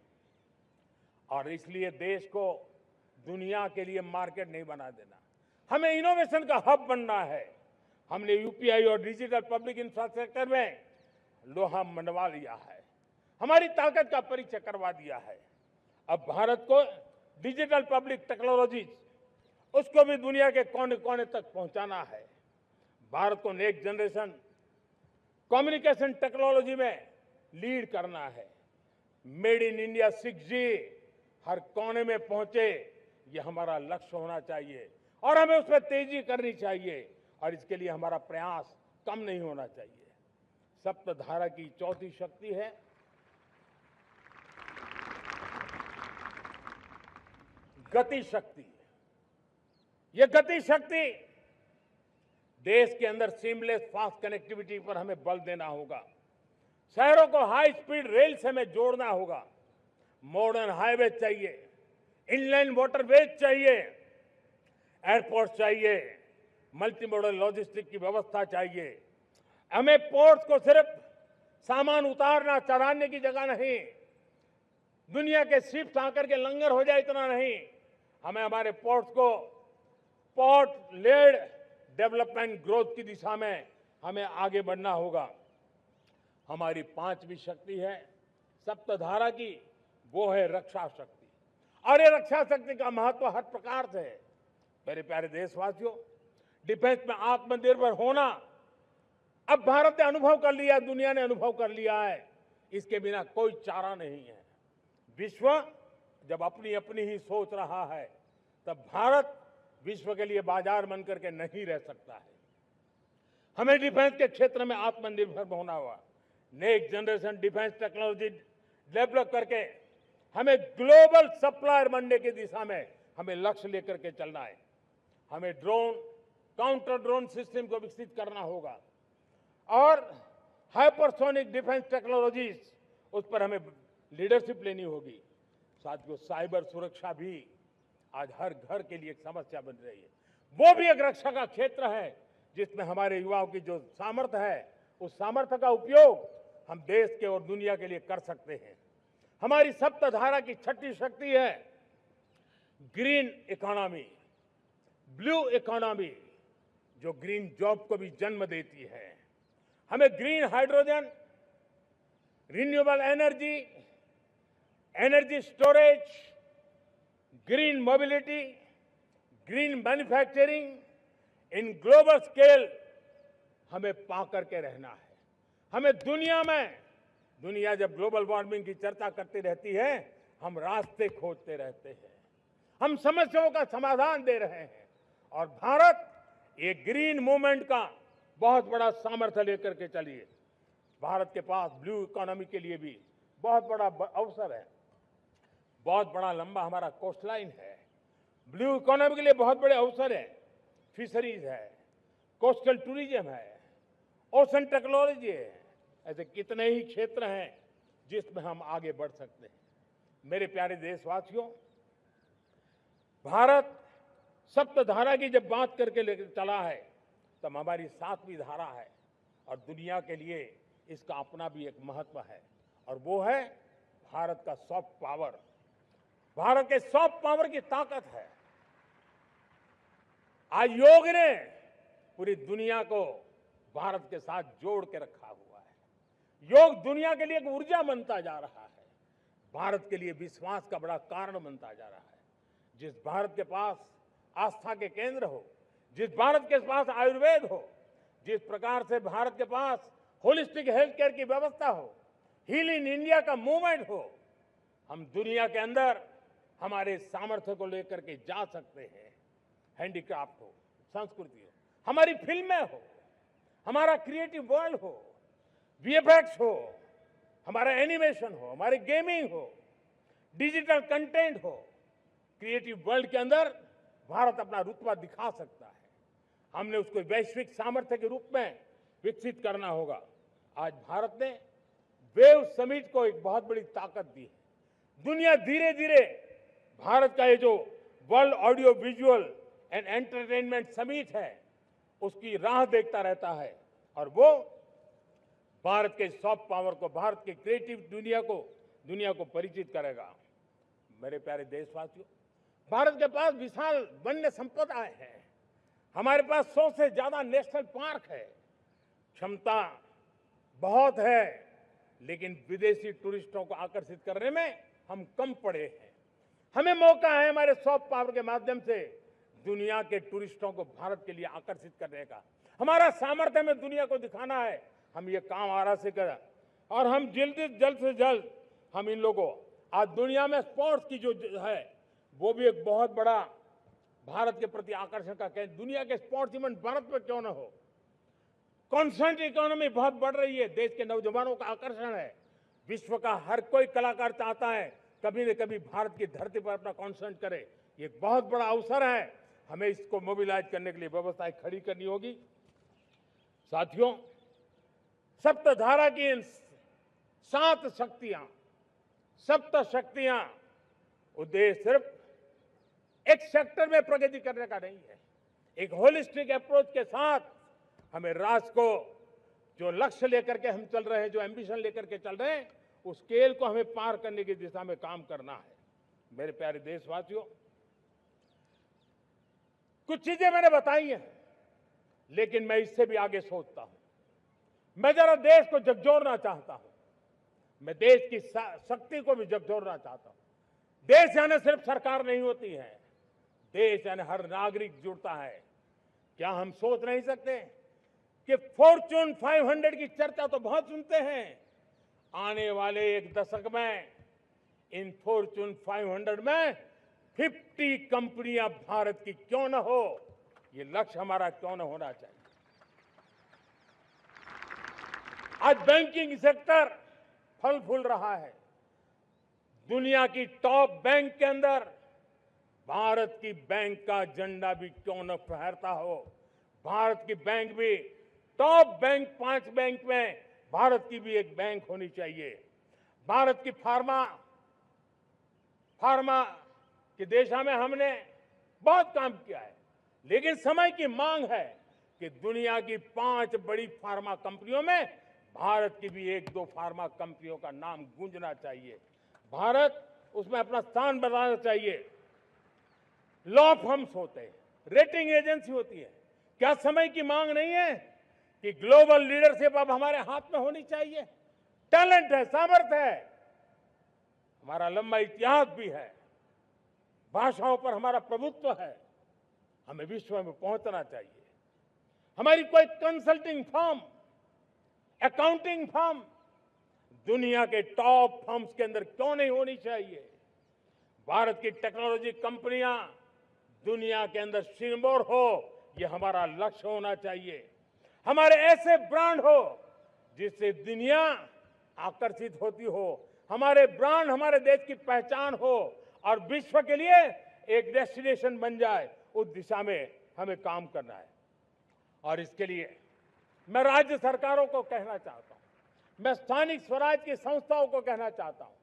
और इसलिए देश को दुनिया के लिए मार्केट नहीं बना देना, हमें इनोवेशन का हब बनना है। हमने यूपीआई और डिजिटल पब्लिक इंफ्रास्ट्रक्चर में लोहा मनवा लिया है, हमारी ताकत का परिचय करवा दिया है। अब भारत को डिजिटल पब्लिक टेक्नोलॉजी उसको भी दुनिया के कोने कोने तक पहुंचाना है। भारत को नेक्स्ट जनरेशन कम्युनिकेशन टेक्नोलॉजी में लीड करना है। मेड इन इंडिया 6G हर कोने में पहुंचे, ये हमारा लक्ष्य होना चाहिए और हमें उसमें तेजी करनी चाहिए और इसके लिए हमारा प्रयास कम नहीं होना चाहिए। सप्तधारा की चौथी शक्ति है गति शक्ति। ये गति शक्ति देश के अंदर सीमलेस फास्ट कनेक्टिविटी पर हमें बल देना होगा। शहरों को हाई स्पीड रेल से हमें जोड़ना होगा। मॉडर्न हाईवे चाहिए, इनलैंड वाटरवेज चाहिए, एयरपोर्ट चाहिए, मल्टी मॉडल लॉजिस्टिक की व्यवस्था चाहिए। हमें पोर्ट्स को सिर्फ सामान उतारना चढ़ाने की जगह नहीं, दुनिया के शिप्स आकर के लंगर हो जाए इतना नहीं, हमें हमारे पोर्ट्स को पोर्ट लेड डेवलपमेंट ग्रोथ की दिशा में हमें आगे बढ़ना होगा। हमारी पांचवी शक्ति है सप्तधारा की, वो है रक्षा शक्ति। और ये रक्षा शक्ति का महत्व हर प्रकार से है। मेरे प्यारे देशवासियों, डिफेंस में आत्मनिर्भर होना अब भारत ने अनुभव कर लिया, दुनिया ने अनुभव कर लिया है, इसके बिना कोई चारा नहीं है। विश्व जब अपनी अपनी ही सोच रहा है, तब भारत विश्व के लिए बाजार बन करके नहीं रह सकता है। हमें डिफेंस के क्षेत्र में आत्मनिर्भर होना होगा। Next generation defence technology develop करके हमें ग्लोबल सप्लायर बनने की दिशा में हमें लक्ष्य लेकर के चलना है। हमें ड्रोन, काउंटर ड्रोन सिस्टम को विकसित करना होगा और हाइपरसोनिक डिफेंस टेक्नोलॉजीज, उस पर हमें लीडरशिप लेनी होगी। साथियों, साइबर सुरक्षा भी आज हर घर के लिए एक समस्या बन रही है। वो भी एक रक्षा का क्षेत्र है जिसमें हमारे युवाओं की जो सामर्थ्य है, उस सामर्थ्य का उपयोग हम देश के और दुनिया के लिए कर सकते हैं। हमारी सप्तधारा की छठी शक्ति है ग्रीन इकोनॉमी, ब्लू इकोनॉमी, जो ग्रीन जॉब को भी जन्म देती है। हमें green hydrogen, renewable energy, energy storage, green mobility, green manufacturing in global scale हमें पा करके रहना है। हमें दुनिया जब ग्लोबल वार्मिंग की चर्चा करती रहती है, हम रास्ते खोजते रहते हैं, हम समस्याओं का समाधान दे रहे हैं और भारत ये ग्रीन मूवमेंट का बहुत बड़ा सामर्थ्य लेकर के चलिए। भारत के पास ब्लू इकोनॉमी के लिए भी बहुत बड़ा अवसर है। बहुत बड़ा लंबा हमारा कोस्ट लाइन है। ब्लू इकोनॉमी के लिए बहुत बड़े अवसर है। फिशरीज है, कोस्टल टूरिज्म है, ओशन टेक्नोलॉजी है। ऐसे कितने ही क्षेत्र हैं जिसमें हम आगे बढ़ सकते हैं। मेरे प्यारे देशवासियों, भारत सप्तधारा की जब बात करके लेकर चला है, तब हमारी सातवीं धारा है और दुनिया के लिए इसका अपना भी एक महत्व है और वो है भारत का सॉफ्ट पावर। भारत के सॉफ्ट पावर की ताकत है। आज योग ने पूरी दुनिया को भारत के साथ जोड़ के रखा हुआ है। योग दुनिया के लिए एक ऊर्जा बनता जा रहा है, भारत के लिए विश्वास का बड़ा कारण बनता जा रहा है। जिस भारत के पास आस्था के केंद्र हो, जिस भारत के पास आयुर्वेद हो, जिस प्रकार से भारत के पास होलिस्टिक हेल्थ केयर की व्यवस्था हो, हील इन इंडिया का मूवमेंट हो, हम दुनिया के अंदर हमारे सामर्थ्य को लेकर के जा सकते हैं। हैंडीक्राफ्ट हो, संस्कृति हो, हमारी फिल्में हो, हमारा क्रिएटिव वर्ल्ड हो, वीएफएक्स हो, हमारा एनिमेशन हो, हमारी गेमिंग हो, डिजिटल कंटेंट हो, क्रिएटिव वर्ल्ड के अंदर भारत अपना रुतबा दिखा सकता है। हमने उसको वैश्विक सामर्थ्य के रूप में विकसित करना होगा। आज भारत ने वेव समिट को एक बहुत बड़ी ताकत दी है। दुनिया धीरे धीरे भारत का ये जो world audio visual and entertainment summit है, उसकी राह देखता रहता है और वो भारत के सॉफ्ट पावर को, भारत के क्रिएटिव दुनिया को परिचित करेगा। मेरे प्यारे देशवासियों, भारत के पास विशाल वन्य संपदाएं हैं। हमारे पास 100 से ज्यादा नेशनल पार्क है, क्षमता बहुत है, लेकिन विदेशी टूरिस्टों को आकर्षित करने में हम कम पड़े हैं। हमें मौका है हमारे सॉफ्ट पावर के माध्यम से दुनिया के टूरिस्टों को भारत के लिए आकर्षित करने का। हमारा सामर्थ्य हमें दुनिया को दिखाना है। हम ये काम आरा से करें और हम जल्द से जल्द हम इन लोगों, आज दुनिया में स्पोर्ट्स की जो है वो भी एक बहुत बड़ा भारत के प्रति आकर्षण का केंद्र। दुनिया के स्पोर्ट्स इवेंट भारत में क्यों ना हो। कॉन्स्टेंट इकोनॉमी बहुत बढ़ रही है, देश के नौजवानों का आकर्षण है। विश्व का हर कोई कलाकार चाहता है कभी न कभी भारत की धरती पर अपना कॉन्सर्ट करे। ये एक बहुत बड़ा अवसर है, हमें इसको मोबिलाइज करने के लिए व्यवस्थाएं खड़ी करनी होगी। साथियों, सप्तधारा की इन 7 शक्तियां उद्देश्य सिर्फ एक सेक्टर में प्रगति करने का नहीं है। एक होलिस्टिक अप्रोच के साथ हमें राष्ट्र को जो लक्ष्य लेकर के हम चल रहे हैं, जो एम्बिशन लेकर के चल रहे हैं, उस स्केल को हमें पार करने की दिशा में काम करना है। मेरे प्यारे देशवासियों, कुछ चीजें मैंने बताई हैं, लेकिन मैं इससे भी आगे सोचता हूं। मैं जरा देश को झकझोरना चाहता हूं। मैं देश की शक्ति को भी झकझोरना चाहता हूं। देश यानी सिर्फ सरकार नहीं होती है, देश यानी हर नागरिक जुड़ता है। क्या हम सोच नहीं सकते कि फॉर्च्यून 500 की चर्चा तो बहुत सुनते हैं, आने वाले एक दशक में इन फॉर्च्यून 500 में 50 कंपनियां भारत की क्यों न हो, ये लक्ष्य हमारा क्यों न होना चाहिए। आज बैंकिंग सेक्टर फल फूल रहा है। दुनिया की टॉप बैंक के अंदर भारत की बैंक का झंडा भी क्यों न फहरता हो। भारत की बैंक भी टॉप बैंक 5 बैंक में भारत की भी एक बैंक होनी चाहिए। भारत की फार्मा की दिशा में हमने बहुत काम किया है, लेकिन समय की मांग है कि दुनिया की 5 बड़ी फार्मा कंपनियों में भारत की भी 1-2 फार्मा कंपनियों का नाम गूंजना चाहिए। भारत उसमें अपना स्थान बनाना चाहिए। लॉ फर्म्स होते हैं, रेटिंग एजेंसी होती है। क्या समय की मांग नहीं है कि ग्लोबल लीडरशिप अब हमारे हाथ में होनी चाहिए? टैलेंट है, सामर्थ्य है, हमारा लंबा इतिहास भी है, भाषाओं पर हमारा प्रभुत्व है। हमें विश्व में पहुंचना चाहिए। हमारी कोई कंसल्टिंग फर्म, अकाउंटिंग फर्म दुनिया के टॉप फर्म्स के अंदर क्यों नहीं होनी चाहिए? भारत की टेक्नोलॉजी कंपनियां दुनिया के अंदर सिरमौर हो, ये हमारा लक्ष्य होना चाहिए। हमारे ऐसे ब्रांड हो जिससे दुनिया आकर्षित होती हो, हमारे ब्रांड हमारे देश की पहचान हो और विश्व के लिए एक डेस्टिनेशन बन जाए। उस दिशा में हमें काम करना है और इसके लिए मैं राज्य सरकारों को कहना चाहता हूं, मैं स्थानिक स्वराज की संस्थाओं को कहना चाहता हूं,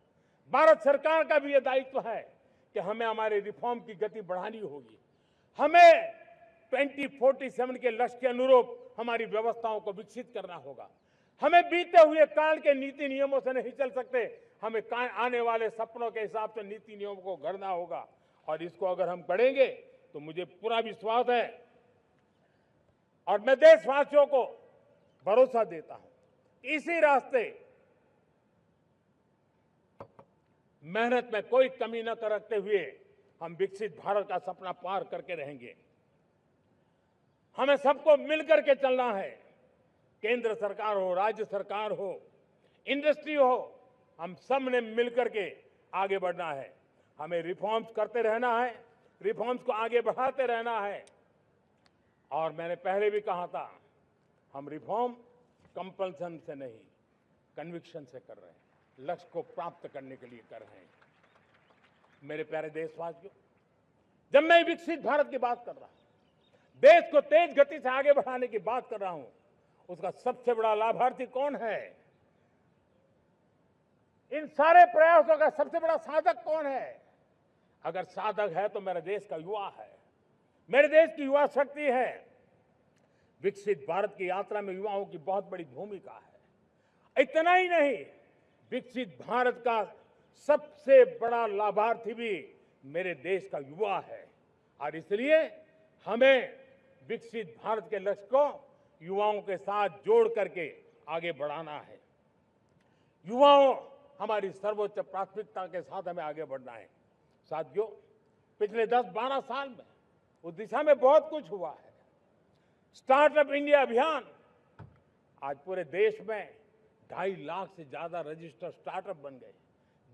भारत सरकार का भी यह दायित्व है कि हमें हमारे रिफॉर्म की गति बढ़ानी होगी। हमें 2047 के लक्ष्य के अनुरूप हमारी व्यवस्थाओं को विकसित करना होगा। हमें बीते हुए काल के नीति नियमों से नहीं चल सकते, हमें आने वाले सपनों के हिसाब से नीति नियमों को गढ़ना होगा और इसको अगर हम करेंगे तो मुझे पूरा विश्वास है और मैं देशवासियों को भरोसा देता हूं, इसी रास्ते मेहनत में कोई कमी न करते हुए हम विकसित भारत का सपना पार करके रहेंगे। हमें सबको मिलकर के चलना है, केंद्र सरकार हो, राज्य सरकार हो, इंडस्ट्री हो, हम सब ने मिलकर के आगे बढ़ना है। हमें रिफॉर्म्स करते रहना है, रिफॉर्म्स को आगे बढ़ाते रहना है। और मैंने पहले भी कहा था, हम रिफॉर्म कंपल्सन से नहीं, कन्विक्शन से कर रहे हैं, लक्ष्य को प्राप्त करने के लिए कर रहे हैं। मेरे प्यारे देशवासियों, जब मैं विकसित भारत की बात कर रहा हूं, देश को तेज गति से आगे बढ़ाने की बात कर रहा हूं, उसका सबसे बड़ा लाभार्थी कौन है? इन सारे प्रयासों का सबसे बड़ा साधक कौन है? अगर साधक है तो मेरे देश का युवा है, मेरे देश की युवा शक्ति है। विकसित भारत की यात्रा में युवाओं की बहुत बड़ी भूमिका है। इतना ही नहीं, विकसित भारत का सबसे बड़ा लाभार्थी भी मेरे देश का युवा है और इसलिए हमें विकसित भारत के लक्ष्य को युवाओं के साथ जोड़ करके आगे बढ़ाना है। युवाओं हमारी सर्वोच्च प्राथमिकता के साथ हमें आगे बढ़ना है। साथियों, पिछले 10-12 साल में उस दिशा में बहुत कुछ हुआ है। स्टार्टअप इंडिया अभियान, आज पूरे देश में 2.5 लाख से ज्यादा रजिस्टर्ड स्टार्टअप बन गए।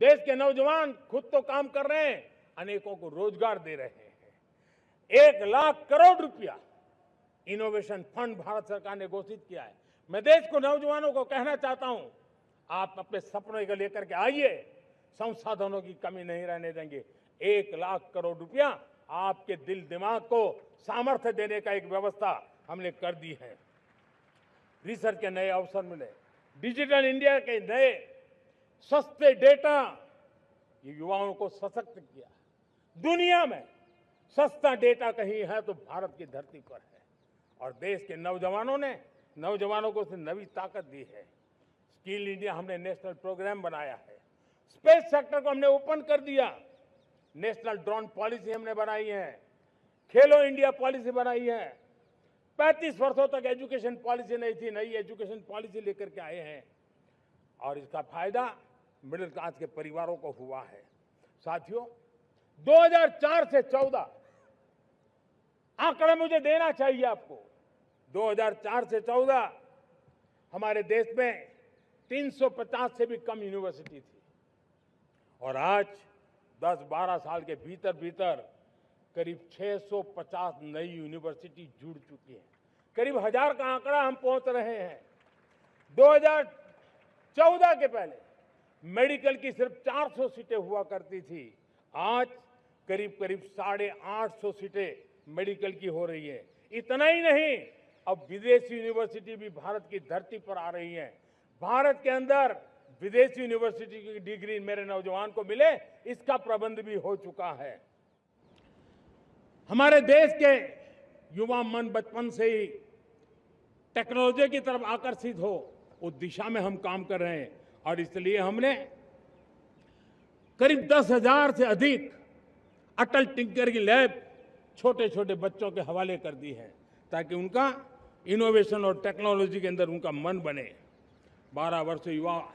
देश के नौजवान खुद तो काम कर रहे हैं, अनेकों को रोजगार दे रहे हैं। 1 लाख करोड़ रुपया इनोवेशन फंड भारत सरकार ने घोषित किया है। मैं देश को, नौजवानों को कहना चाहता हूं, आप अपने सपनों को लेकर के आइए, संसाधनों की कमी नहीं रहने देंगे। 1 लाख करोड़ रुपया आपके दिल दिमाग को सामर्थ्य देने का एक व्यवस्था हमने कर दी है। रिसर्च के नए अवसर मिले, डिजिटल इंडिया के नए सस्ते डेटा, ये युवाओं को सशक्त किया। दुनिया में सस्ता डेटा कहीं है तो भारत की धरती पर है, और देश के नौजवानों को उसने नई ताकत दी है। स्किल इंडिया हमने नेशनल प्रोग्राम बनाया है। स्पेस सेक्टर को हमने ओपन कर दिया। नेशनल ड्रोन पॉलिसी हमने बनाई है। खेलो इंडिया पॉलिसी बनाई है। 35 वर्षों तक एजुकेशन पॉलिसी नहीं थी, नई एजुकेशन पॉलिसी लेकर के आए हैं, और इसका फायदा मिडिल क्लास के परिवारों को हुआ है। साथियों, 2004 से 14 आंकड़े मुझे देना चाहिए आपको। 2004 से 14 हमारे देश में 350 से भी कम यूनिवर्सिटी थी, और आज 10-12 साल के भीतर भीतर करीब 650 नई यूनिवर्सिटी जुड़ चुकी है। करीब 1000 का आंकड़ा हम पहुंच रहे हैं। 2014 के पहले मेडिकल की सिर्फ 400 सीटें हुआ करती थी, आज करीब 850 सीटें मेडिकल की हो रही है। इतना ही नहीं, अब विदेशी यूनिवर्सिटी भी भारत की धरती पर आ रही है। भारत के अंदर विदेशी यूनिवर्सिटी की डिग्री मेरे नौजवान को मिले, इसका प्रबंध भी हो चुका है। हमारे देश के युवा मन बचपन से ही टेक्नोलॉजी की तरफ आकर्षित हो, उस दिशा में हम काम कर रहे हैं, और इसलिए हमने करीब 10,000 से अधिक अटल टिंकरिंग लैब छोटे छोटे बच्चों के हवाले कर दी है, ताकि उनका इनोवेशन और टेक्नोलॉजी के अंदर उनका मन बने। 12 वर्ष युवा,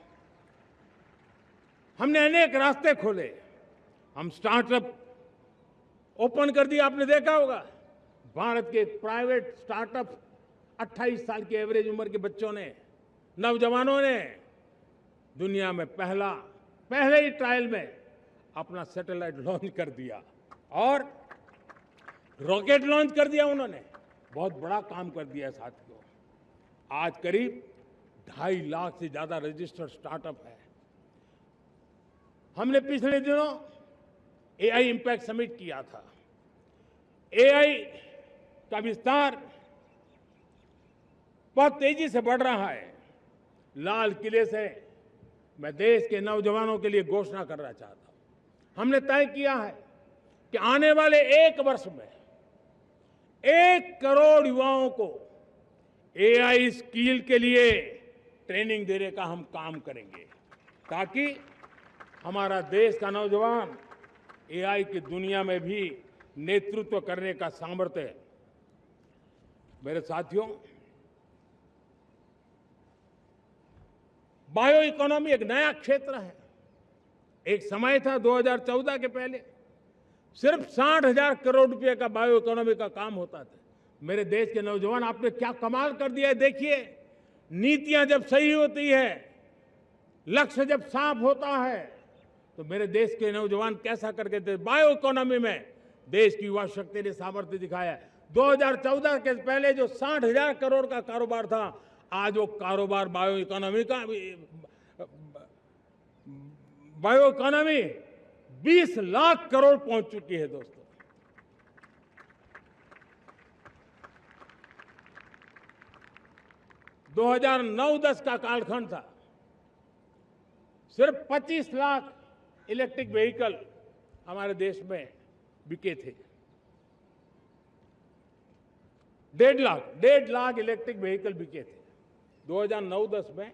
हमने अनेक रास्ते खोले। हम स्टार्टअप ओपन कर दिया, आपने देखा होगा। भारत के प्राइवेट स्टार्टअप 28 साल की एवरेज उम्र के बच्चों ने, नौजवानों ने दुनिया में पहले ही ट्रायल में अपना सैटेलाइट लॉन्च कर दिया और रॉकेट लॉन्च कर दिया। उन्होंने बहुत बड़ा काम कर दिया साथियों। आज करीब 2.5 लाख से ज्यादा रजिस्टर्ड स्टार्टअप है। हमने पिछले दिनों एआई इंपैक्ट समिट किया था। एआई का विस्तार बहुत तेजी से बढ़ रहा है। लाल किले से मैं देश के नौजवानों के लिए घोषणा करना चाहता हूं। हमने तय किया है कि आने वाले 1 वर्ष में 1 करोड़ युवाओं को एआई स्किल के लिए ट्रेनिंग देने का हम काम करेंगे, ताकि हमारा देश का नौजवान एआई की दुनिया में भी नेतृत्व करने का सामर्थ्य है। मेरे साथियों, बायो इकोनॉमी एक नया क्षेत्र है। एक समय था 2014 के पहले सिर्फ 60,000 करोड़ रुपए का बायो इकोनॉमी का काम होता था। मेरे देश के नौजवान, आपने क्या कमाल कर दिया है। देखिए, नीतियां जब सही होती है, लक्ष्य जब साफ होता है, तो मेरे देश के नौजवान कैसा करके थे। बायो इकोनॉमी में देश की युवा शक्ति ने सामर्थ्य दिखाया है। 2014 के पहले जो 60,000 करोड़ का कारोबार था, आज वो कारोबार बायो इकोनॉमी 20 लाख करोड़ पहुंच चुकी है। दोस्तों, दो 2009-10 का कालखंड था, सिर्फ 25 लाख इलेक्ट्रिक व्हीकल हमारे देश में बिके थे। 1.5 लाख इलेक्ट्रिक व्हीकल बिके थे 2009-10 में।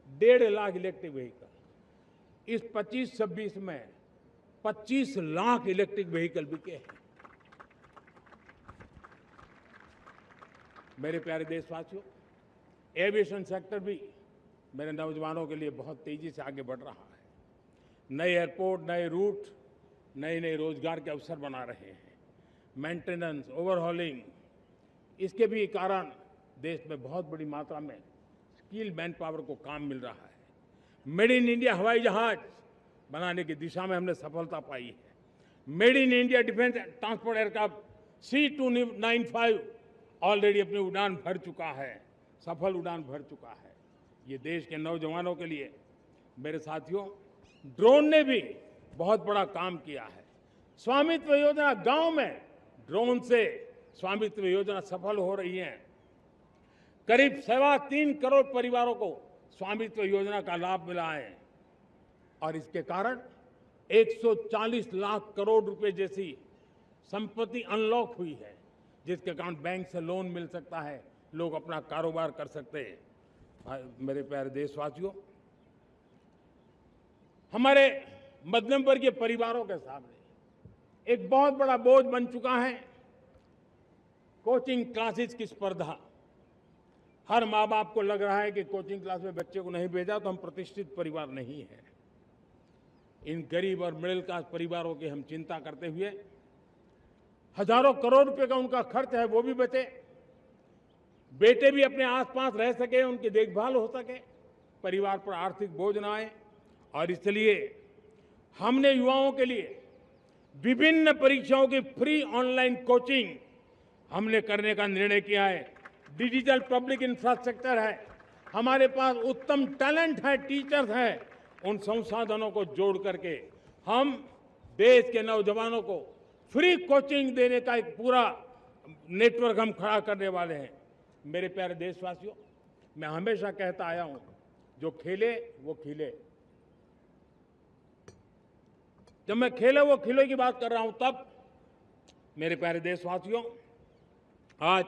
1.5 लाख इलेक्ट्रिक व्हीकल। इस 25-26 में 25 लाख इलेक्ट्रिक व्हीकल बिके हैं। मेरे प्यारे देशवासियों, एविएशन सेक्टर भी मेरे नौजवानों के लिए बहुत तेजी से आगे बढ़ रहा है। नए एयरपोर्ट, नए रूट, नए नए रोजगार के अवसर बना रहे हैं। मेंटेनेंस, ओवरहॉलिंग, इसके भी कारण देश में बहुत बड़ी मात्रा में स्किल मैन पावर को काम मिल रहा है। मेड इन इंडिया हवाई जहाज बनाने की दिशा में हमने सफलता पाई है। Made in India defence transport aircraft C295 already अपनी उड़ान भर चुका है, सफल उड़ान भर चुका है। ये देश के नौजवानों के लिए, मेरे साथियों, ड्रोन ने भी बहुत बड़ा काम किया है। स्वामित्व योजना, गांव में ड्रोन से स्वामित्व योजना सफल हो रही है। करीब 3.25 करोड़ परिवारों को स्वामित्व योजना का लाभ मिला है और इसके कारण 140 लाख करोड़ रुपए जैसी संपत्ति अनलॉक हुई है, जिसके कारण बैंक से लोन मिल सकता है, लोग अपना कारोबार कर सकते हैं। मेरे प्यारे देशवासियों, हमारे मध्यम वर्गीय परिवारों के सामने एक बहुत बड़ा बोझ बन चुका है कोचिंग क्लासेस की स्पर्धा। हर माँ बाप को लग रहा है कि कोचिंग क्लास में बच्चे को नहीं भेजा तो हम प्रतिष्ठित परिवार नहीं है। इन गरीब और मिडिल क्लास परिवारों की हम चिंता करते हुए हजारों करोड़ रुपए का उनका खर्च है वो भी बचे, बेटे भी अपने आसपास रह सके, उनकी देखभाल हो सके, परिवार पर आर्थिक बोझ न आए। और इसलिए हमने युवाओं के लिए विभिन्न परीक्षाओं की फ्री ऑनलाइन कोचिंग हमने करने का निर्णय किया है। डिजिटल पब्लिक इंफ्रास्ट्रक्चर है, हमारे पास उत्तम टैलेंट है, टीचर्स हैं, उन संसाधनों को जोड़ करके हम देश के नौजवानों को फ्री कोचिंग देने का एक पूरा नेटवर्क हम खड़ा करने वाले हैं। मेरे प्यारे देशवासियों, मैं हमेशा कहता आया हूं, जो खेले वो खिले। जब मैं खेले वो खिले की बात कर रहा हूं, तब मेरे प्यारे देशवासियों, आज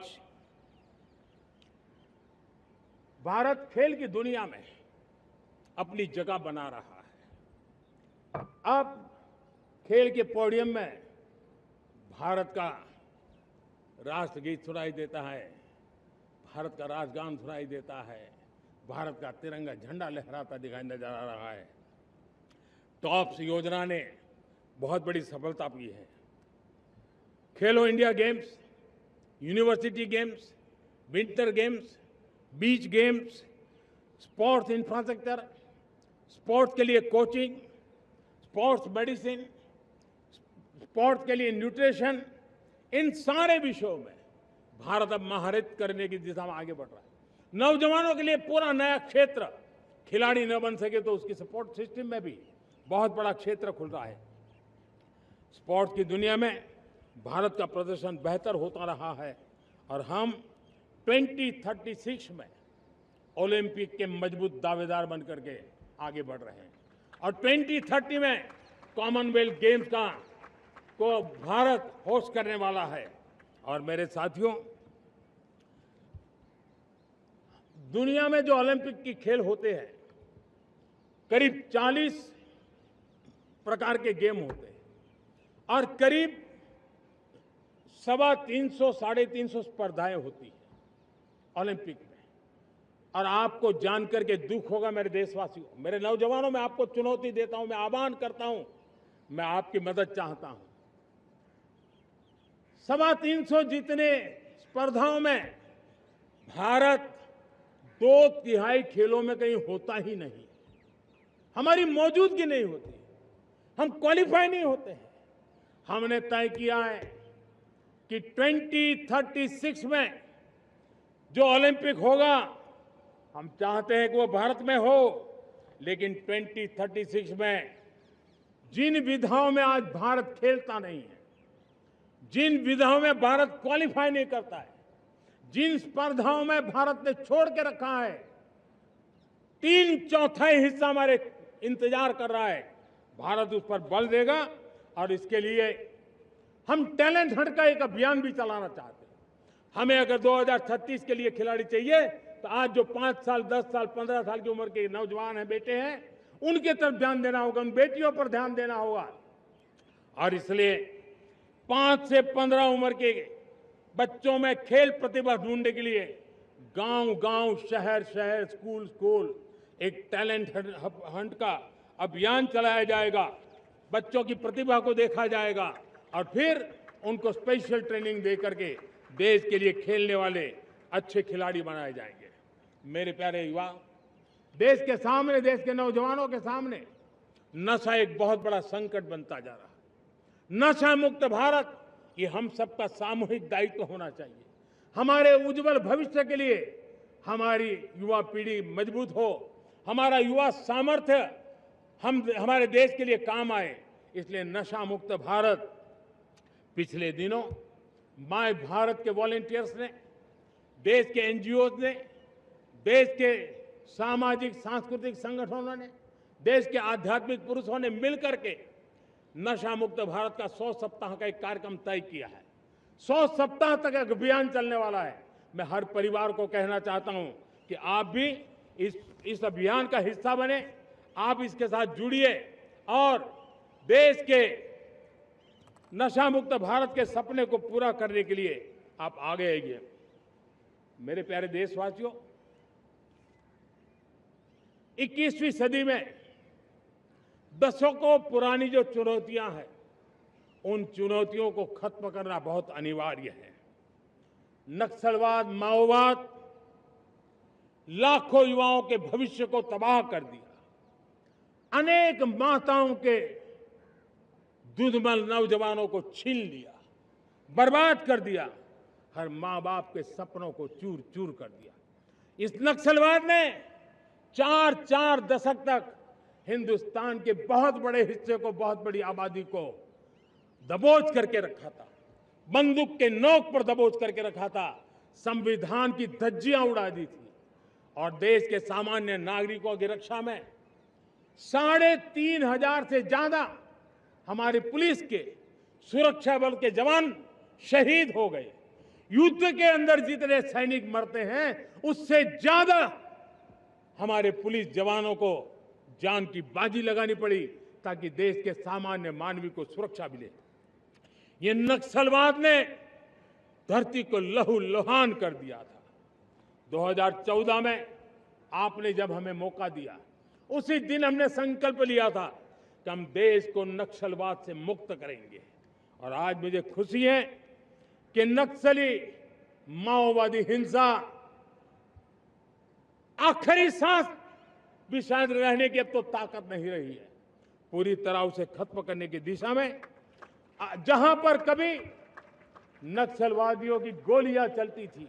भारत खेल की दुनिया में अपनी जगह बना रहा है। अब खेल के पोडियम में भारत का राष्ट्रगीत सुनाई देता है, भारत का राष्ट्रगान सुनाई देता है, भारत का तिरंगा झंडा लहराता दिखाई नजर आ रहा है। टॉप्स योजना ने बहुत बड़ी सफलता पाई है। खेलो India games, university games, winter games, beach games, sports infrastructure, sports के लिए कोचिंग, स्पोर्ट्स मेडिसिन, स्पोर्ट्स के लिए न्यूट्रिशन, इन सारे विषयों में भारत अब महारत करने की दिशा में आगे बढ़ रहा है। नौजवानों के लिए पूरा नया क्षेत्र, खिलाड़ी न बन सके तो उसकी सपोर्ट सिस्टम में भी बहुत बड़ा क्षेत्र खुल रहा है। स्पोर्ट्स की दुनिया में भारत का प्रदर्शन बेहतर होता रहा है और हम 2036 में ओलंपिक के मजबूत दावेदार बनकर के आगे बढ़ रहे हैं और 2030 में कॉमनवेल्थ गेम्स को भारत होस्ट करने वाला है। और मेरे साथियों, दुनिया में जो ओलंपिक की खेल होते हैं, करीब 40 प्रकार के गेम होते हैं और करीब 350 साढ़े 350 स्पर्धाएं होती हैं ओलंपिक में। और आपको जानकर के दुख होगा मेरे देशवासियों, मेरे नौजवानों, मैं आपको चुनौती देता हूं, मैं आह्वान करता हूं, मैं आपकी मदद चाहता हूं। 350 जितने स्पर्धाओं में भारत 2/3 खेलों में कहीं होता ही नहीं, हमारी मौजूदगी नहीं होती, हम क्वालिफाई नहीं होते हैं। हमने तय किया है कि 2036 में जो ओलंपिक होगा, हम चाहते हैं कि वो भारत में हो, लेकिन 2036 में जिन विधाओं में आज भारत खेलता नहीं है, जिन विधाओं में भारत क्वालिफाई नहीं करता है, जिन स्पर्धाओं में भारत ने छोड़ के रखा है, 3/4 हिस्सा हमारे इंतजार कर रहा है। भारत उस पर बल देगा और इसके लिए हम टैलेंट हंट का एक अभियान भी चलाना चाहते हैं। हमें अगर 2036 के लिए खिलाड़ी चाहिए तो आज जो 5 साल, 10 साल, 15 साल की उम्र के नौजवान हैं, बेटे हैं, उनके तरफ ध्यान देना होगा, उन बेटियों पर ध्यान देना होगा। और इसलिए 5 से 15 उम्र के बच्चों में खेल प्रतिभा ढूंढने के लिए गांव-गांव, शहर-शहर, स्कूल-स्कूल एक टैलेंट हंट का अभियान चलाया जाएगा। बच्चों की प्रतिभा को देखा जाएगा और फिर उनको स्पेशल ट्रेनिंग दे करके देश के लिए खेलने वाले अच्छे खिलाड़ी बनाए जाएंगे। मेरे प्यारे युवा, देश के सामने, देश के नौजवानों के सामने नशा एक बहुत बड़ा संकट बनता जा रहा है। नशा मुक्त भारत, ये हम सबका सामूहिक दायित्व होना चाहिए। हमारे उज्जवल भविष्य के लिए हमारी युवा पीढ़ी मजबूत हो, हमारा युवा सामर्थ्य हमारे देश के लिए काम आए, इसलिए नशा मुक्त भारत। पिछले दिनों माय भारत के वॉलंटियर्स ने, देश के एनजीओ ने, देश के सामाजिक सांस्कृतिक संगठनों ने, देश के आध्यात्मिक पुरुषों ने मिलकर के नशा मुक्त भारत का 100 सप्ताह का एक कार्यक्रम तय किया है। 100 सप्ताह तक एक अभियान चलने वाला है। मैं हर परिवार को कहना चाहता हूं कि आप भी इस अभियान का हिस्सा बने, आप इसके साथ जुड़िए और देश के नशा मुक्त भारत के सपने को पूरा करने के लिए आप आगे आइए। मेरे प्यारे देशवासियों, 21वीं सदी में दशकों पुरानी जो चुनौतियां हैं, उन चुनौतियों को खत्म करना बहुत अनिवार्य है। नक्सलवाद, माओवाद लाखों युवाओं के भविष्य को तबाह कर दिया। अनेक माताओं के दुधमल नौजवानों को छीन लिया, बर्बाद कर दिया, हर मां बाप के सपनों को चूर चूर कर दिया। इस नक्सलवाद ने 4 दशक तक हिंदुस्तान के बहुत बड़े हिस्से को, बहुत बड़ी आबादी को दबोच करके रखा था, बंदूक के नोक पर दबोच करके रखा था, संविधान की धज्जियां उड़ा दी थी और देश के सामान्य नागरिकों की रक्षा में 3,500 से ज्यादा हमारे पुलिस के, सुरक्षा बल के जवान शहीद हो गए। युद्ध के अंदर जितने सैनिक मरते हैं, उससे ज्यादा हमारे पुलिस जवानों को जान की बाजी लगानी पड़ी ताकि देश के सामान्य मानवी को सुरक्षा मिले। ये नक्सलवाद ने धरती को लहूलुहान कर दिया था। 2014 में आपने जब हमें मौका दिया, उसी दिन हमने संकल्प लिया था कि हम देश को नक्सलवाद से मुक्त करेंगे। और आज मुझे खुशी है कि नक्सली माओवादी हिंसा आखिरी सांस भी शायद रहने की अब तो ताकत नहीं रही है। पूरी तरह उसे खत्म करने की दिशा में जहां पर कभी नक्सलवादियों की गोलियां चलती थी,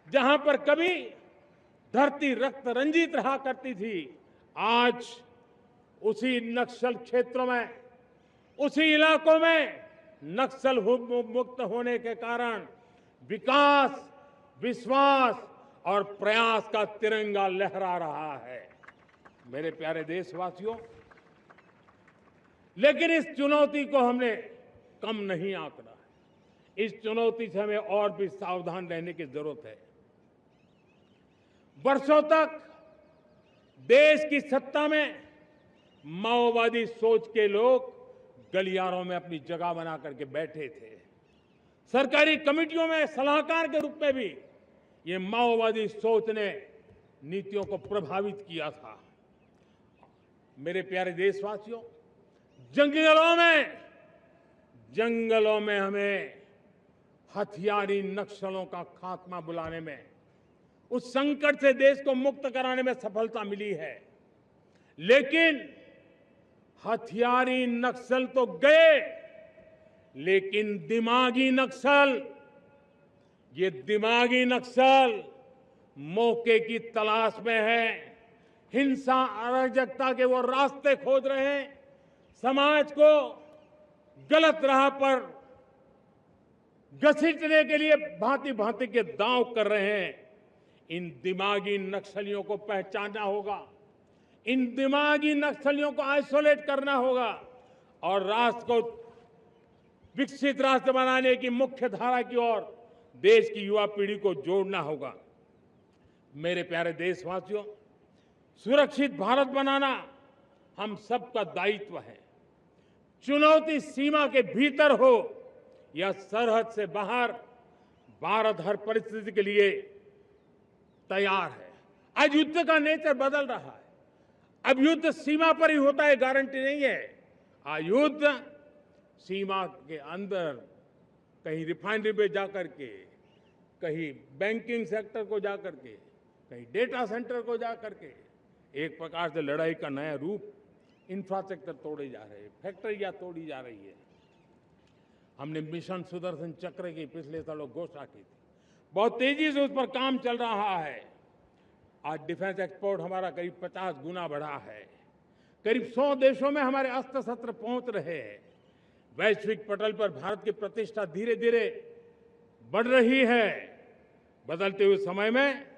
जहां पर कभी धरती रक्त रंजित रहा करती थी, आज उसी नक्सल क्षेत्रों में, उसी इलाकों में नक्सल मुक्त होने के कारण विकास, विश्वास और प्रयास का तिरंगा लहरा रहा है। मेरे प्यारे देशवासियों, लेकिन इस चुनौती को हमने कम नहीं आंकना है। इस चुनौती से हमें और भी सावधान रहने की जरूरत है। वर्षों तक देश की सत्ता में माओवादी सोच के लोग गलियारों में अपनी जगह बना करके बैठे थे। सरकारी कमेटियों में सलाहकार के रूप में भी ये माओवादी सोच ने नीतियों को प्रभावित किया था। मेरे प्यारे देशवासियों, जंगलों में हमें हथियारी नक्सलों का खात्मा बुलाने में, उस संकट से देश को मुक्त कराने में सफलता मिली है। लेकिन हथियारी नक्सल तो गए, लेकिन दिमागी नक्सल, ये दिमागी नक्सल मौके की तलाश में है। हिंसा, अराजकता के वो रास्ते खोज रहे हैं, समाज को गलत राह पर घसीटने के लिए भांति भांति के दांव कर रहे हैं। इन दिमागी नक्सलियों को पहचानना होगा, इन दिमागी नक्सलियों को आइसोलेट करना होगा और राष्ट्र को विकसित राष्ट्र बनाने की मुख्य धारा की ओर देश की युवा पीढ़ी को जोड़ना होगा। मेरे प्यारे देशवासियों, सुरक्षित भारत बनाना हम सबका दायित्व है। चुनौती सीमा के भीतर हो या सरहद से बाहर, भारत हर परिस्थिति के लिए तैयार है। आज युद्ध का नेचर बदल रहा है। अब युद्ध सीमा पर ही होता है, गारंटी नहीं है। आज युद्ध सीमा के अंदर कहीं रिफाइनरी पे जाकर के, कहीं बैंकिंग सेक्टर को जाकर के, कहीं डेटा सेंटर को जाकर के, एक प्रकार से लड़ाई का नया रूप, इंफ्रास्ट्रक्चर तोड़े जा रहे हैं, फैक्ट्रियां तोड़ी जा रही है। हमने मिशन सुदर्शन चक्र की पिछले सालों घोषणा की थी, बहुत तेजी से उस पर काम चल रहा है। आज डिफेंस एक्सपोर्ट हमारा करीब 50 गुना बढ़ा है। करीब 100 देशों में हमारे अस्त्र शस्त्र पहुंच रहे हैं। वैश्विक पटल पर भारत की प्रतिष्ठा धीरे धीरे बढ़ रही है। बदलते हुए समय में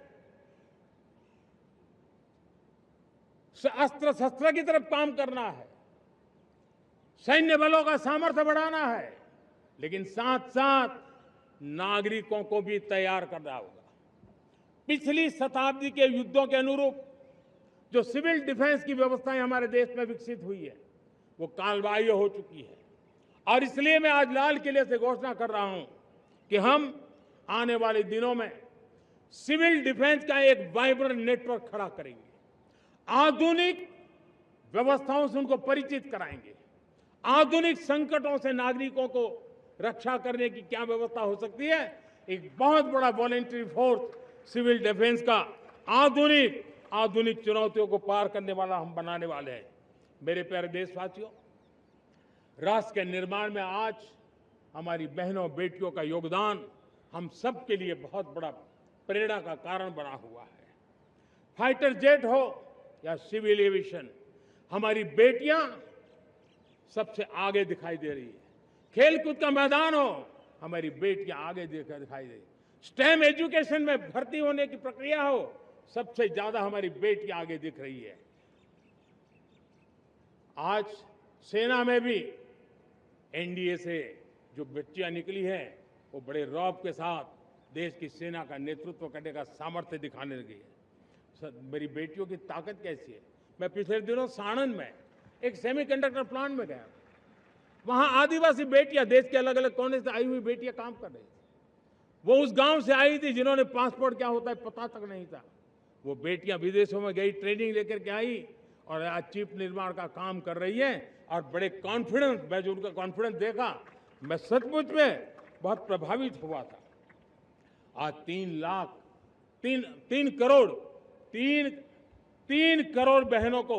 अस्त्र शस्त्र की तरफ काम करना है, सैन्य बलों का सामर्थ्य बढ़ाना है, लेकिन साथ साथ नागरिकों को भी तैयार करना होगा। पिछली शताब्दी के युद्धों के अनुरूप जो सिविल डिफेंस की व्यवस्थाएं हमारे देश में विकसित हुई है, वो कालबाह्य हो चुकी है। और इसलिए मैं आज लाल किले से घोषणा कर रहा हूं कि हम आने वाले दिनों में सिविल डिफेंस का एक वाइब्रेंट नेटवर्क खड़ा करेंगे। आधुनिक व्यवस्थाओं से उनको परिचित कराएंगे। आधुनिक संकटों से नागरिकों को रक्षा करने की क्या व्यवस्था हो सकती है, एक बहुत बड़ा वॉलंटरी फोर्स सिविल डिफेंस का आधुनिक चुनौतियों को पार करने वाला हम बनाने वाले हैं। मेरे प्यारे देशवासियों, राष्ट्र के निर्माण में आज हमारी बहनों बेटियों का योगदान हम सब के लिए बहुत बड़ा प्रेरणा का कारण बना हुआ है। फाइटर जेट हो या सिविल एविएशन, हमारी बेटियां सबसे आगे दिखाई दे रही है। खेलकूद का मैदान हो, हमारी बेटियां आगे दिखाई दे रही है। स्टेम एजुकेशन में भर्ती होने की प्रक्रिया हो, सबसे ज्यादा हमारी बेटियां आगे दिख रही है। आज सेना में भी एनडीए से जो बच्चियां निकली हैं, वो बड़े रौब के साथ देश की सेना का नेतृत्व करने का सामर्थ्य दिखाने लगी है। मेरी बेटियों की ताकत कैसी है। मैं पिछले दिनों साणंद में एक सेमीकंडक्टर प्लांट में गया। वहां आदिवासी बेटियां, देश के अलग अलग कोने से आई हुई बेटियां काम कर रही थी। वो उस गांव से आई थी जिन्होंने पासपोर्ट क्या होता है पता तक नहीं था। वो बेटियां विदेशों में गई, ट्रेनिंग लेकर के आई और आज चिप निर्माण का काम कर रही है और बड़े कॉन्फिडेंस, मैं जो उनका कॉन्फिडेंस देखा, मैं सचमुच में बहुत प्रभावित हुआ था। आज 3 करोड़ बहनों को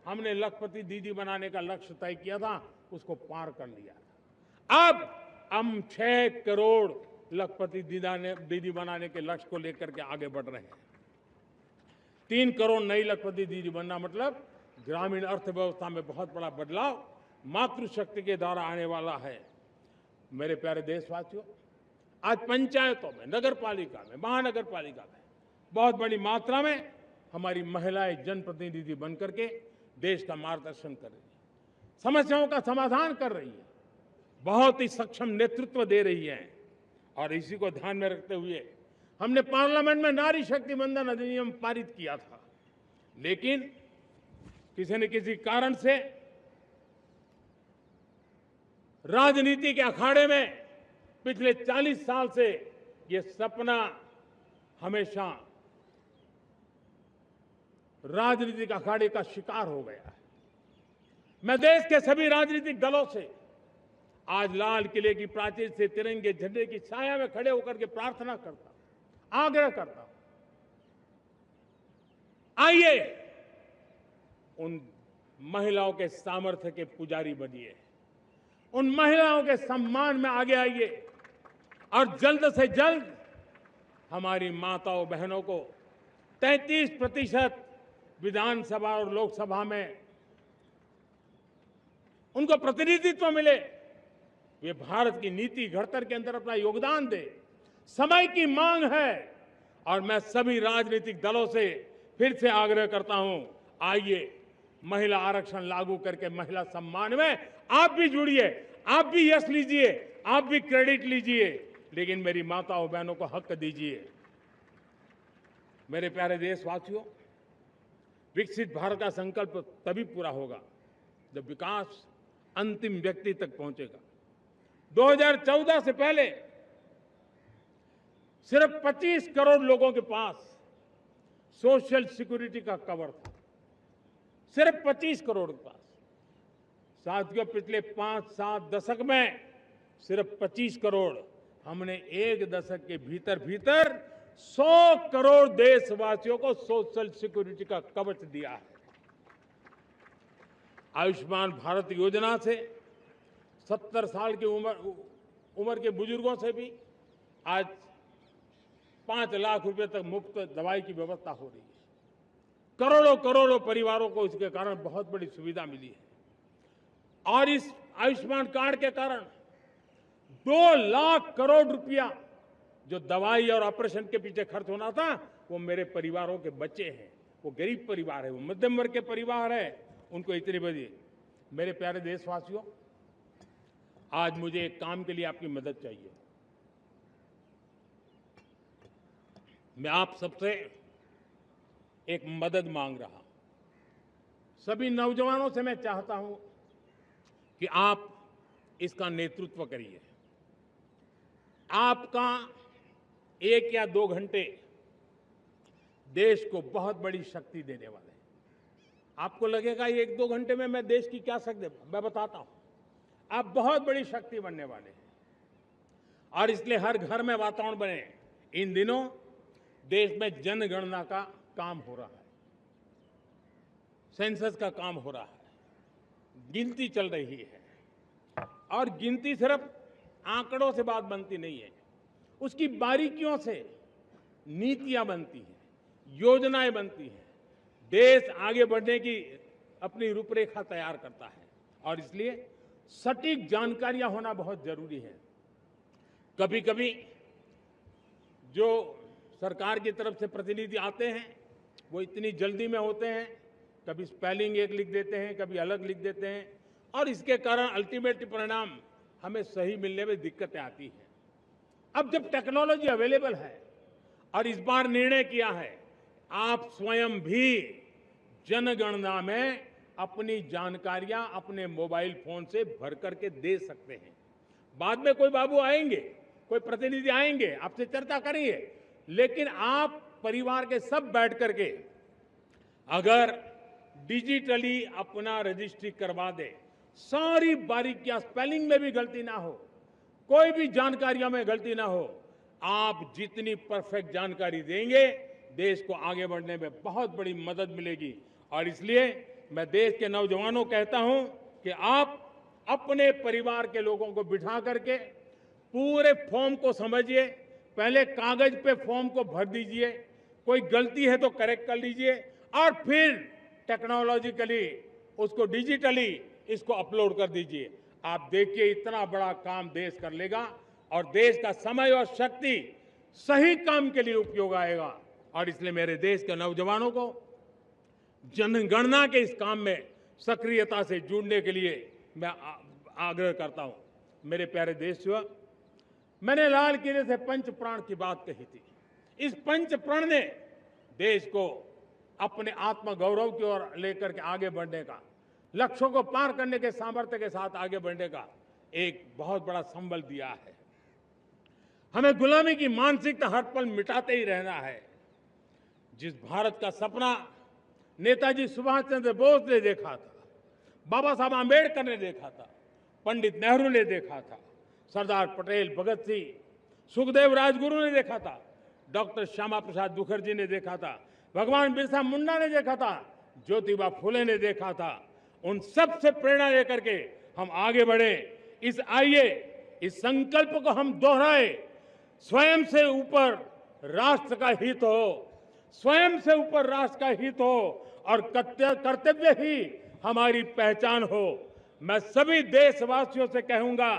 हमने लखपति दीदी बनाने का लक्ष्य तय किया था, उसको पार कर लिया था। अब हम 6 करोड़ लखपति दीदी बनाने के लक्ष्य को लेकर के आगे बढ़ रहे हैं। 3 करोड़ नई लखपति दीदी बनना मतलब ग्रामीण अर्थव्यवस्था में बहुत बड़ा बदलाव मातृशक्ति के द्वारा आने वाला है। मेरे प्यारे देशवासियों, आज पंचायतों में, नगर पालिका में, महानगर पालिका में बहुत बड़ी मात्रा में हमारी महिलाएं जनप्रतिनिधि बनकर के देश का मार्गदर्शन कर रही है, समस्याओं का समाधान कर रही है, बहुत ही सक्षम नेतृत्व दे रही है। और इसी को ध्यान में रखते हुए हमने पार्लियामेंट में नारी शक्ति वंदन अधिनियम पारित किया था, लेकिन किसी न किसी कारण से राजनीति के अखाड़े में पिछले 40 साल से ये सपना हमेशा राजनीतिक अखाड़े का शिकार हो गया है। मैं देश के सभी राजनीतिक दलों से आज लाल किले की प्राचीर से तिरंगे झंडे की छाया में खड़े होकर के प्रार्थना करता हूं, आग्रह करता हूं, आइए उन महिलाओं के सामर्थ्य के पुजारी बनिए, उन महिलाओं के सम्मान में आगे आइए और जल्द से जल्द हमारी माताओं बहनों को 33% विधानसभा और लोकसभा में उनको प्रतिनिधित्व मिले, वे भारत की नीति घड़तर के अंदर अपना योगदान दे। समय की मांग है और मैं सभी राजनीतिक दलों से फिर से आग्रह करता हूं, आइए महिला आरक्षण लागू करके महिला सम्मान में आप भी जुड़िए, आप भी यश लीजिए, आप भी क्रेडिट लीजिए, लेकिन मेरी माताओं बहनों को हक दीजिए। मेरे प्यारे देशवासियों, विकसित भारत का संकल्प तभी पूरा होगा जब विकास अंतिम व्यक्ति तक पहुंचेगा। 2014 से पहले सिर्फ 25 करोड़ लोगों के पास सोशल सिक्योरिटी का कवर था, सिर्फ 25 करोड़ के पास। साथियों, पिछले 5-7 दशक में सिर्फ 25 करोड़, हमने एक दशक के भीतर भीतर 100 करोड़ देशवासियों को सोशल सिक्योरिटी का कवच दिया है। आयुष्मान भारत योजना से 70 साल की उम्र के बुजुर्गों से भी आज 5 लाख रुपए तक मुफ्त दवाई की व्यवस्था हो रही है। करोड़ों करोड़ों परिवारों को इसके कारण बहुत बड़ी सुविधा मिली है। और इस आयुष्मान कार्ड के कारण 2 लाख करोड़ रुपया जो दवाई और ऑपरेशन के पीछे खर्च होना था, वो मेरे परिवारों के बच्चे हैं। वो गरीब परिवार है, वो मध्यम वर्ग के परिवार है, उनको इतनी बड़ी। मेरे प्यारे देशवासियों, आज मुझे एक काम के लिए आपकी मदद चाहिए। मैं आप सबसे एक मदद मांग रहा हूं। सभी नौजवानों से मैं चाहता हूं कि आप इसका नेतृत्व करिए। आपका 1 या 2 घंटे देश को बहुत बड़ी शक्ति देने वाले हैं। आपको लगेगा 1-2 घंटे में मैं देश की क्या शक्ति, मैं बताता हूं, आप बहुत बड़ी शक्ति बनने वाले हैं। और इसलिए हर घर में वातावरण बने। इन दिनों देश में जनगणना का काम हो रहा है, सेंसस का काम हो रहा है, गिनती चल रही है। और गिनती सिर्फ आंकड़ों से बात बनती नहीं है, उसकी बारीकियों से नीतियां बनती हैं, योजनाएं बनती हैं। देश आगे बढ़ने की अपनी रूपरेखा तैयार करता है और इसलिए सटीक जानकारियां होना बहुत जरूरी है। कभी कभी जो सरकार की तरफ से प्रतिनिधि आते हैं वो इतनी जल्दी में होते हैं, कभी स्पेलिंग एक लिख देते हैं, कभी अलग लिख देते हैं, और इसके कारण अल्टीमेट परिणाम हमें सही मिलने में दिक्कतें आती हैं। अब जब टेक्नोलॉजी अवेलेबल है और इस बार निर्णय किया है, आप स्वयं भी जनगणना में अपनी जानकारियां अपने मोबाइल फोन से भर करके दे सकते हैं। बाद में कोई बाबू आएंगे, कोई प्रतिनिधि आएंगे, आपसे चर्चा करेंगे, लेकिन आप परिवार के सब बैठ करके अगर डिजिटली अपना रजिस्ट्री करवा दे, सारी बारीकियां, स्पेलिंग में भी गलती ना हो, कोई भी जानकारियों में गलती ना हो, आप जितनी परफेक्ट जानकारी देंगे देश को आगे बढ़ने में बहुत बड़ी मदद मिलेगी। और इसलिए मैं देश के नौजवानों को कहता हूं कि आप अपने परिवार के लोगों को बिठा करके पूरे फॉर्म को समझिए। पहले कागज पे फॉर्म को भर दीजिए, कोई गलती है तो करेक्ट कर लीजिए, और फिर टेक्नोलॉजिकली उसको डिजिटली इसको अपलोड कर दीजिए। आप देखिए इतना बड़ा काम देश कर लेगा और देश का समय और शक्ति सही काम के लिए उपयोग आएगा। और इसलिए मेरे देश के नौजवानों को जनगणना के इस काम में सक्रियता से जुड़ने के लिए मैं आग्रह करता हूं। मेरे प्यारे देशवासियों, मैंने लाल किले से पंच प्राण की बात कही थी। इस पंच प्राण ने देश को अपने आत्मगौरव की ओर लेकर के आगे बढ़ने का, लक्ष्यों को पार करने के सामर्थ्य के साथ आगे बढ़ने का एक बहुत बड़ा संबल दिया है। हमें गुलामी की मानसिकता हर पल मिटाते ही रहना है। जिस भारत का सपना नेताजी सुभाष चंद्र बोस ने देखा था, बाबा साहब आंबेडकर ने देखा था, पंडित नेहरू ने देखा था, सरदार पटेल, भगत सिंह, सुखदेव राजगुरु ने देखा था, डॉक्टर श्यामा प्रसाद मुखर्जी ने देखा था, भगवान बिरसा मुंडा ने देखा था, ज्योतिबा फुले ने देखा था, उन सब से प्रेरणा लेकर के हम आगे बढ़े। इस संकल्प को हम दोहराए, स्वयं से ऊपर राष्ट्र का हित हो, स्वयं से ऊपर राष्ट्र का हित हो और कर्तव्य ही हमारी पहचान हो। मैं सभी देशवासियों से कहूंगा,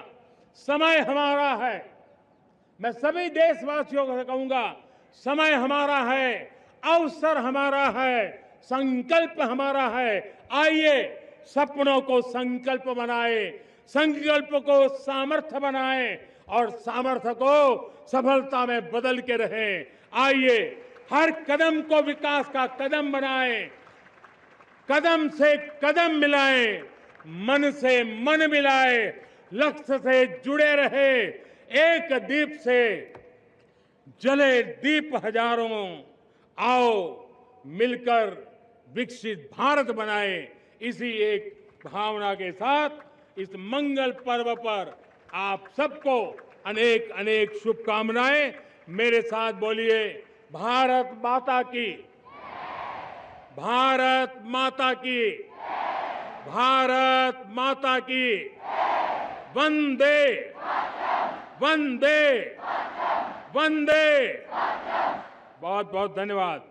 समय हमारा है। मैं सभी देशवासियों से कहूंगा, समय हमारा है, अवसर हमारा है, संकल्प हमारा है। आइए सपनों को संकल्प बनाए, संकल्प को सामर्थ्य बनाए और सामर्थ्य को सफलता में बदल के रहें। आइए हर कदम को विकास का कदम बनाएं, कदम से कदम मिलाएं, मन से मन मिलाएं, लक्ष्य से जुड़े रहे, एक दीप से जले दीप हजारों, आओ मिलकर विकसित भारत बनाए। इसी एक भावना के साथ इस मंगल पर्व पर आप सबको अनेक अनेक शुभकामनाएं। मेरे साथ बोलिए, भारत माता की, भारत माता की, भारत माता की, वंदे वंदे वंदे। बहुत बहुत धन्यवाद।